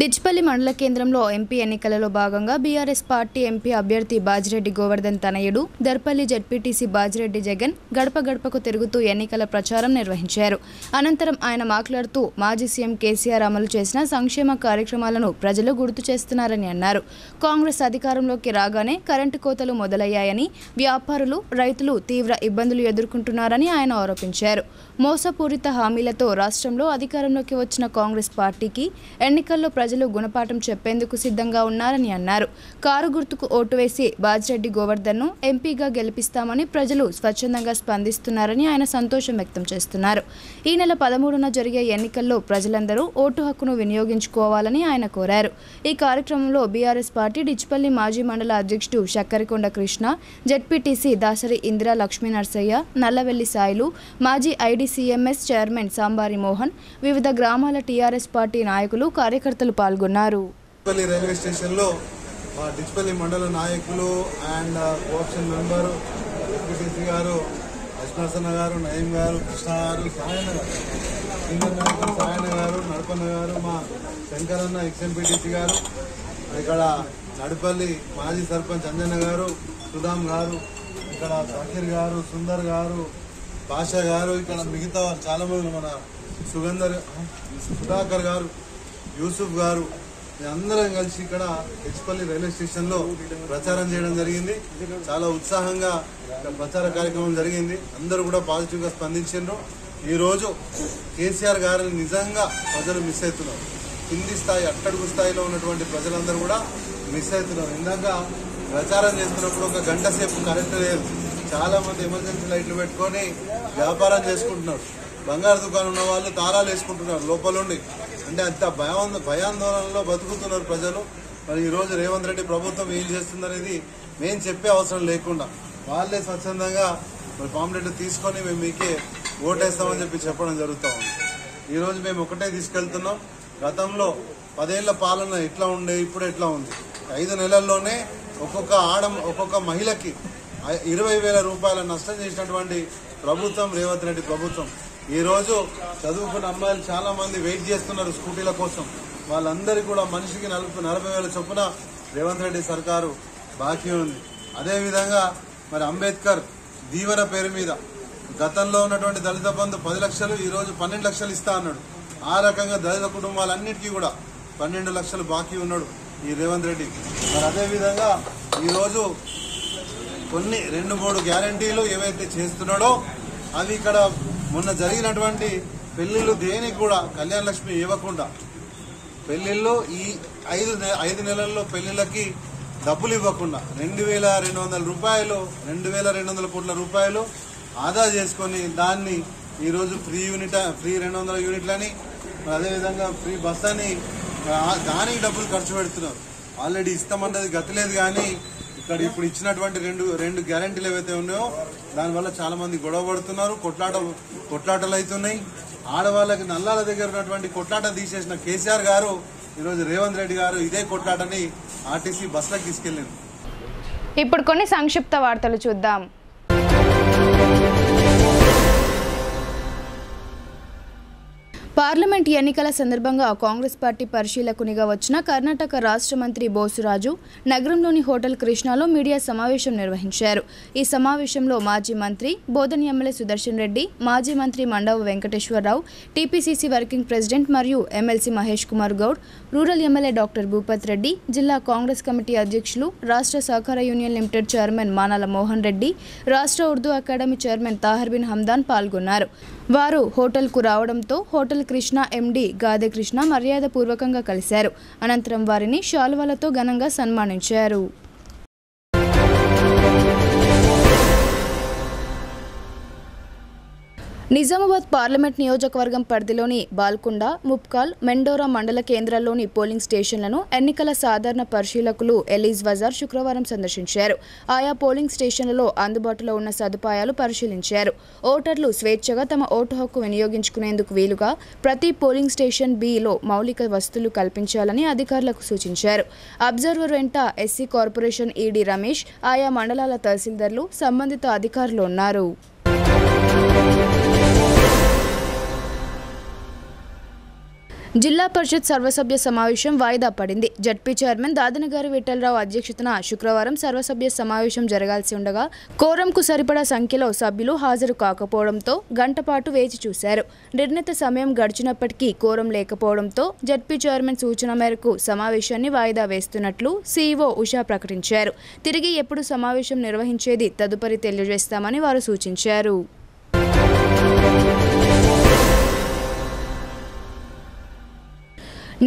డిచ్పల్లి మండల కేంద్రంలో ఎంపీ ఎన్నికలలో భాగంగా బీఆర్ఎస్ పార్టీ ఎంపీ అభ్యర్థి బాజిరెడ్డి గోవర్ధన్ తనయుడు దర్పల్లి జెడ్పీటీసీ బాజిరెడ్డి జగన్ గడప గడపకు తిరుగుతూ ఎన్నికల ప్రచారం నిర్వహించారు. అనంతరం ఆయన మాట్లాడుతూ మాజీ సీఎం కేసీఆర్ అమలు చేసిన సంక్షేమ కార్యక్రమాలను ప్రజలు గుర్తు చేస్తున్నారని అన్నారు. కాంగ్రెస్ అధికారంలోకి రాగానే కరెంటు కోతలు మొదలయ్యాయని, వ్యాపారులు, రైతులు తీవ్ర ఇబ్బందులు ఎదుర్కొంటున్నారని ఆయన ఆరోపించారు. మోసపూరిత హామీలతో రాష్ట్రంలో అధికారంలోకి వచ్చిన కాంగ్రెస్ పార్టీకి ఎన్నికల్లో ప్రజలు గుణపాఠం చెప్పేందుకు సిద్ధంగా ఉన్నారని అన్నారు. కారు గుర్తుకు ఓటు వేసి బాజిరెడ్డి గోవర్ధన్ను ఎంపీగా గెలిపిస్తామని ప్రజలు స్వచ్ఛందంగా స్పందిస్తున్నారని ఆయన సంతోషం వ్యక్తం చేస్తున్నారు. ఈ నెల 13న జరిగే ఎన్నికల్లో ప్రజలందరూ ఓటు హక్కును వినియోగించుకోవాలని ఆయన కోరారు. ఈ కార్యక్రమంలో బీఆర్ఎస్ పార్టీ డిచ్పల్లి మాజీ మండల అధ్యక్షుడు శక్కరికొండ కృష్ణ, జెడ్పీటీసీ దాసరి ఇందిరా లక్ష్మీ నర్సయ్య, నల్లవెల్లి సాయిలు, మాజీ ఐడీసీఎంఎస్ చైర్మన్ సాంబారి మోహన్, వివిధ గ్రామాల టీఆర్ఎస్ పార్టీ నాయకులు, కార్యకర్తలు పాల్గొన్నారు. రైల్వే స్టేషన్ లో డిచ్పల్లి మండల నాయకులు అండ్ కోఆప్షన్ మెంబర్ ఎంపీటీసీ గారు లక్ష్మణ గారు, నయీం గారు, కృష్ణ గారు, సాయన్న గారు, నడపన్న గారు, మా శంకరన్న ఎక్స్ఎంపీటీసీ గారు, ఇక్కడ నడిపల్లి మాజీ సర్పంచ్ అంజన్న గారు, సుధామ్ గారు, ఇక్కడ జకీర్ గారు, సుందర్ గారు, పాషా గారు, ఇక్కడ మిగతా చాలా మంది మన సుధాకర్ గారు, యూసుఫ్ గారు, అందరం కలిసి ఇక్కడ డిచ్పల్లి రైల్వే స్టేషన్ లో ప్రచారం చేయడం జరిగింది. చాలా ఉత్సాహంగా ప్రచార కార్యక్రమం జరిగింది. అందరూ కూడా పాజిటివ్ గా స్పందించారు. ఈ రోజు కేసీఆర్ గారిని నిజంగా ప్రజలు మిస్ అవుతున్నారు. కింది స్థాయి, అట్టడుగు స్థాయిలో ఉన్నటువంటి ప్రజలందరూ కూడా మిస్ అవుతున్నారు. ఇందాక ప్రచారం చేస్తున్నప్పుడు ఒక గంట సేపు కరెంట్ లేదు. చాలా మంది ఎమర్జెన్సీ లైట్లు పెట్టుకొని వ్యాపారం చేసుకుంటున్నారు. బంగారు దుకాణం ఉన్న వాళ్ళు తాళాలు వేసుకుంటున్నారు లోపలుండి. అంటే అంత భయాందోళనలో బతుకుతున్నారు ప్రజలు. మరి ఈ రోజు రేవంత్ రెడ్డి ప్రభుత్వం ఏం చేస్తుందనేది మేము చెప్పే అవసరం లేకుండా వాళ్ళే స్వచ్ఛందంగా మరి పాంప్లెట్లు తీసుకొని మేము మీకే ఓటేస్తామని చెప్పడం జరుగుతూ ఉంది. ఈ రోజు మేము ఒకటే తీసుకెళ్తున్నాం. గతంలో 10 ఏళ్ల పాలన ఎట్లా ఉండే, ఇప్పుడు ఎట్లా ఉంది. 5 నెలల్లోనే ఒక్కొక్క మహిళకి 20,000 రూపాయల నష్టం చేసినటువంటి ప్రభుత్వం రేవంత్ రెడ్డి ప్రభుత్వం. ఈ రోజు చదువుకున్న అమ్మాయిలు చాలా మంది వెయిట్ చేస్తున్నారు స్కూటీల కోసం. వాళ్ళందరికీ కూడా మనిషికి 40,000 చొప్పున రేవంత్ రెడ్డి సర్కారు బాకీ ఉంది. అదేవిధంగా మరి అంబేద్కర్ దీవెన పేరు మీద గతంలో ఉన్నటువంటి దళిత బంధు 10 లక్షలు, ఈ రోజు 12 లక్షలు ఇస్తా అన్నాడు. ఆ రకంగా దళిత కుటుంబాలన్నిటికీ కూడా 12 లక్షలు బాకీ ఉన్నాడు ఈ రేవంత్ రెడ్డి. మరి అదేవిధంగా ఈరోజు కొన్ని 2-3 గ్యారంటీలు ఏవైతే చేస్తున్నాడో అవి ఇక్కడ మొన్న జరిగినటువంటి పెళ్లిళ్ళు దేనికి కూడా కళ్యాణ లక్ష్మి ఇవ్వకుండా పెళ్లిళ్ళు ఈ 5 నెలల్లో పెళ్లిళ్ళకి డబ్బులు ఇవ్వకుండా 2,200 రూపాయలు 2,200 కోట్ల రూపాయలు ఆదా చేసుకొని దాన్ని ఈరోజు ఫ్రీ 200 యూనిట్లని, అదేవిధంగా ఫ్రీ బస్ అని దానికి డబ్బులు ఖర్చు పెడుతున్నారు. ఆల్రెడీ ఇస్తామన్నది గతి లేదు. కానీ ఇక్కడ ఇప్పుడు ఇచ్చినటువంటి రెండు గ్యారంటీలు ఏవైతే ఉన్నాయో దానివల్ల చాలా మంది గొడవ పడుతున్నారు, కొట్లాటలు అవుతున్నాయి. ఆడవాళ్ళకి నల్లాల దగ్గర ఉన్నటువంటి కొట్లాట తీసేసిన కేసీఆర్ గారు ఈరోజు రేవంత్ రెడ్డి గారు ఇదే కొట్లాటని ఆర్టీసీ బస్సులకు తీసుకెళ్లింది. ఇప్పుడు కొన్ని సంక్షిప్త వార్తలు చూద్దాం. పార్లమెంట్ ఎన్నికల సందర్భంగా కాంగ్రెస్ పార్టీ పరిశీలకునిగా వచ్చిన కర్ణాటక రాష్ట్ర మంత్రి బోసురాజు నగరంలోని హోటల్ కృష్ణాలో మీడియా సమావేశం నిర్వహించారు. ఈ సమావేశంలో మాజీ మంత్రి బోధన్ ఎమ్మెల్యే సుదర్శన్ రెడ్డి, మాజీ మంత్రి Mandava Venkateswararao, TPCC working president మరియు MLC Mahesh Kumar Goud, rural MLA doctor Bhupath Reddy, జిల్లా కాంగ్రెస్ కమిటీ అధ్యక్షులు, రాష్ట్ర సహకార union limited chairman Manala Mohan Reddy, రాష్ట్ర ఉర్దూ అకాడమీ చైర్మన్ తాహిర్ బిన్ హమ్దాన్ పాల్గొన్నారు. వారు హోటల్కు రావడంతో హోటల్ కృష్ణ ఎండీ గాదె కృష్ణ మర్యాదపూర్వకంగా కలిశారు. అనంతరం వారిని శాలువాలతో ఘనంగా సన్మానించారు. నిజామాబాద్ పార్లమెంట్ నియోజకవర్గం పరిధిలోని బాల్కొండ, ముప్కాల్, మెండోరా మండల కేంద్రాల్లోని పోలింగ్ స్టేషన్లను ఎన్నికల సాధారణ పరిశీలకులు ఎలీజ్ వజార్ శుక్రవారం సందర్శించారు. ఆయా పోలింగ్ స్టేషన్లలో అందుబాటులో ఉన్న సదుపాయాలు పరిశీలించారు. ఓటర్లు స్వేచ్ఛగా తమ ఓటు హక్కు వినియోగించుకునేందుకు వీలుగా ప్రతి పోలింగ్ స్టేషన్ బిలో మౌలిక వసతులు కల్పించాలని అధికారులకు సూచించారు. అబ్జర్వర్ వెంట ఎస్సీ కార్పొరేషన్ ఈడీ రమేష్, ఆయా మండలాల తహసీల్దార్లు, సంబంధిత అధికారులు ఉన్నారు. జిల్లా పరిషత్ సర్వసభ్య సమావేశం వాయిదా పడింది. జడ్పీ చైర్మన్ దాదనగారి విఠలరావు అధ్యక్షతన శుక్రవారం సర్వసభ్య సమావేశం జరగాల్సి ఉండగా కోరంకు సరిపడా సంఖ్యలో సభ్యులు హాజరు కాకపోవడంతో గంటపాటు వేచి చూశారు. నిర్ణీత సమయం గడిచినప్పటికీ కోరం లేకపోవడంతో జడ్పీ చైర్మన్ సూచన మేరకు సమావేశాన్ని వాయిదా వేస్తున్నట్లు సీఈఓ ఉషా ప్రకటించారు. తిరిగి ఎప్పుడు సమావేశం నిర్వహించేది తదుపరి తెలియజేస్తామని వారు సూచించారు.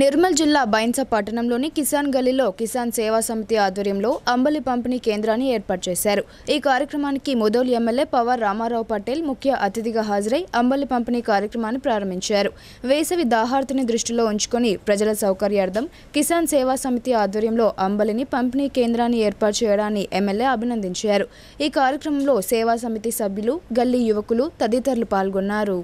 నిర్మల్ జిల్లా బైన్స పట్టణంలోని కిసాన్ గలీలో కిసాన్ సేవా సమితి ఆధ్వర్యంలో అంబలి పంపిణీ కేంద్రాన్ని ఏర్పాటు చేశారు. ఈ కార్యక్రమానికి ముదోల్ ఎమ్మెల్యే పవర్ రామారావు పటేల్ ముఖ్య అతిథిగా హాజరై అంబలి పంపిణీ కార్యక్రమాన్ని ప్రారంభించారు. వేసవి దాహార్తిని దృష్టిలో ఉంచుకొని ప్రజల సౌకర్యార్థం కిసాన్ సేవా సమితి ఆధ్వర్యంలో అంబలిని పంపిణీ కేంద్రాన్ని ఏర్పాటు చేయడాన్ని ఎమ్మెల్యే అభినందించారు. ఈ కార్యక్రమంలో సేవా సమితి సభ్యులు, గల్లీ యువకులు తదితరులు పాల్గొన్నారు.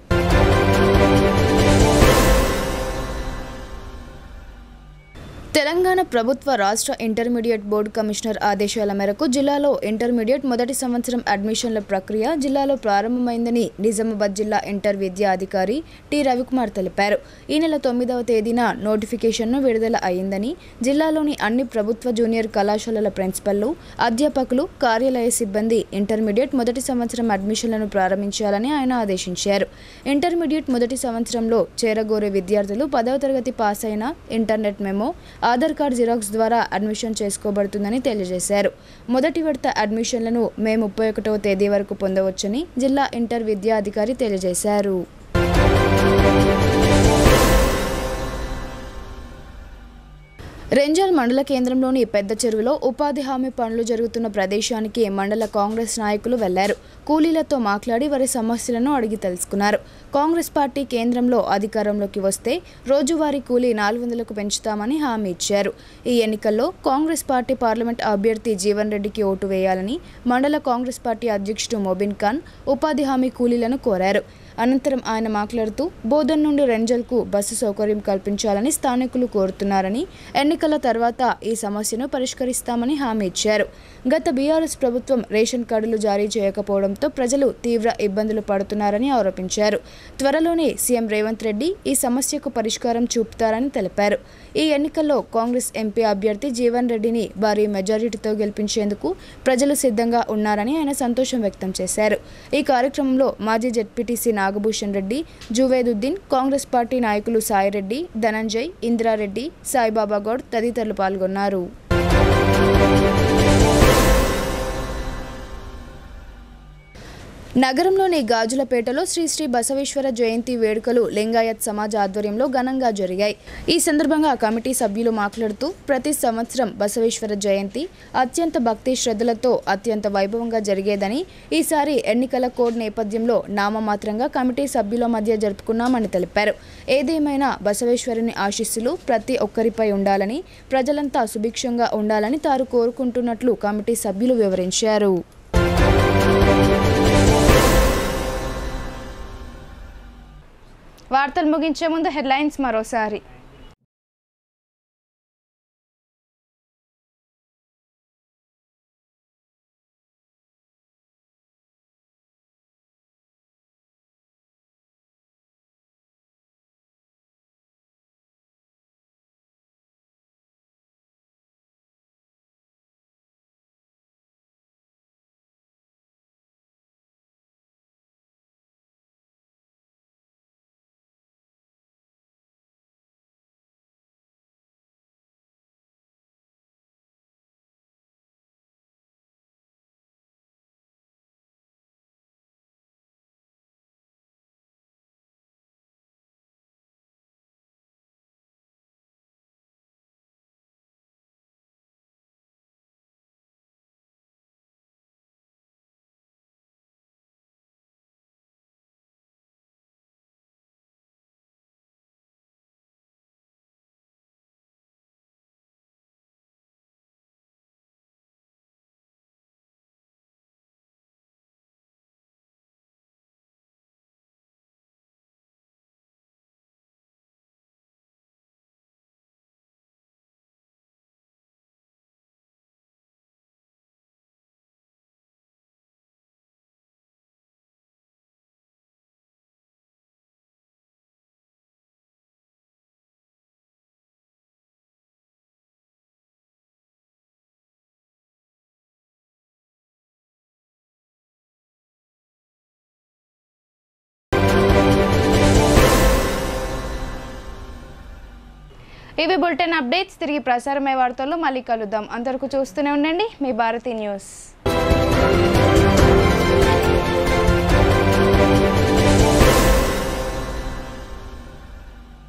తెలంగాణ ప్రభుత్వ రాష్ట్ర ఇంటర్మీడియట్ బోర్డు కమిషనర్ ఆదేశాల మేరకు జిల్లాలో ఇంటర్మీడియట్ మొదటి సంవత్సరం అడ్మిషన్ల ప్రక్రియ జిల్లాలో ప్రారంభమైందని నిజామాబాద్ జిల్లా ఇంటర్ విద్యా అధికారి టి రవికుమార్ తెలిపారు. ఈ నెల 9వ తేదీన నోటిఫికేషన్ను విడుదల అయిందని, జిల్లాలోని అన్ని ప్రభుత్వ జూనియర్ కళాశాలల ప్రిన్సిపల్లు, అధ్యాపకులు, కార్యాలయ సిబ్బంది ఇంటర్మీడియట్ మొదటి సంవత్సరం అడ్మిషన్లను ప్రారంభించాలని ఆయన ఆదేశించారు. ఇంటర్మీడియట్ మొదటి సంవత్సరంలో చేరగోరే విద్యార్థులు 10వ తరగతి పాస్ అయిన internet memo, Aadhaar card xerox ద్వారా అడ్మిషన్ చేసుకోబడుతుందని తెలియజేశారు. మొదటి విడత అడ్మిషన్లను మే 31వ తేదీ వరకు పొందవచ్చని జిల్లా ఇంటర్ విద్యా అధికారి తెలియజేశారు. రెంజల్ మండల కేంద్రంలోని పెద్ద చెరువులో ఉపాధి హామీ పనులు జరుగుతున్న ప్రదేశానికి మండల కాంగ్రెస్ నాయకులు వెళ్లారు. కూలీలతో మాట్లాడి వారి సమస్యలను అడిగి తెలుసుకున్నారు. కాంగ్రెస్ పార్టీ కేంద్రంలో అధికారంలోకి వస్తే రోజువారీ కూలీ 400కు పెంచుతామని హామీ ఇచ్చారు. ఈ ఎన్నికల్లో కాంగ్రెస్ పార్టీ పార్లమెంట్ అభ్యర్థి జీవన్ రెడ్డికి ఓటు వేయాలని మండల కాంగ్రెస్ పార్టీ అధ్యక్షుడు మొబిన్ ఖాన్ ఉపాధి హామీ కూలీలను కోరారు. అనంతరం ఆయన మాట్లాడుతూ బోధన్ నుండి రెంజల్కు బస్సు సౌకర్యం కల్పించాలని స్థానికులు కోరుతున్నారని, ఎన్నికల తర్వాత ఈ సమస్యను పరిష్కరిస్తామని హామీ ఇచ్చారు. గత బీఆర్ఎస్ ప్రభుత్వం రేషన్ కార్డులు జారీ చేయకపోవడంతో ప్రజలు తీవ్ర ఇబ్బందులు పడుతున్నారని ఆరోపించారు. త్వరలోనే సీఎం రేవంత్ రెడ్డి ఈ సమస్యకు పరిష్కారం చూపుతారని తెలిపారు. ఈ ఎన్నికల్లో కాంగ్రెస్ ఎంపీ అభ్యర్థి జీవన్ రెడ్డిని భారీ మెజారిటీతో గెలిపించేందుకు ప్రజలు సిద్ధంగా ఉన్నారని ఆయన సంతోషం వ్యక్తం చేశారు. ఈ కార్యక్రమంలో మాజీ జెడ్పీటీసీ నాగభూషణ్ రెడ్డి, జువేదుద్దీన్, కాంగ్రెస్ పార్టీ నాయకులు సాయిరెడ్డి, ధనంజయ్, ఇంద్రారెడ్డి, సాయిబాబా గౌడ్ తదితరులు పాల్గొన్నారు. నగరంలోని గాజులపేటలో శ్రీ శ్రీ బసవేశ్వర జయంతి వేడుకలు లింగాయత్ సమాజ్ ఆధ్వర్యంలో ఘనంగా జరిగాయి. ఈ సందర్భంగా కమిటీ సభ్యులు మాట్లాడుతూ ప్రతి సంవత్సరం బసవేశ్వర జయంతి అత్యంత భక్తి శ్రద్ధలతో అత్యంత వైభవంగా జరిగేదని, ఈసారి ఎన్నికల కోడ్ నేపథ్యంలో నామమాత్రంగా కమిటీ సభ్యుల మధ్య జరుపుకున్నామని తెలిపారు. ఏదేమైనా బసవేశ్వరుని ఆశీస్సులు ప్రతి ఒక్కరిపై ఉండాలని, ప్రజలంతా సుభిక్షంగా ఉండాలని తాను కోరుకుంటున్నట్లు కమిటీ సభ్యులు వివరించారు. వార్తలు ముగించే ముందు హెడ్లైన్స్ మరోసారి. ఇవి బులెటిన్ అప్డేట్స్. తిరిగి ప్రసారమయ్యే వార్తల్లో మళ్ళీ కలుద్దాం. అంతవరకు చూస్తూనే ఉండండి మీ భారతి న్యూస్.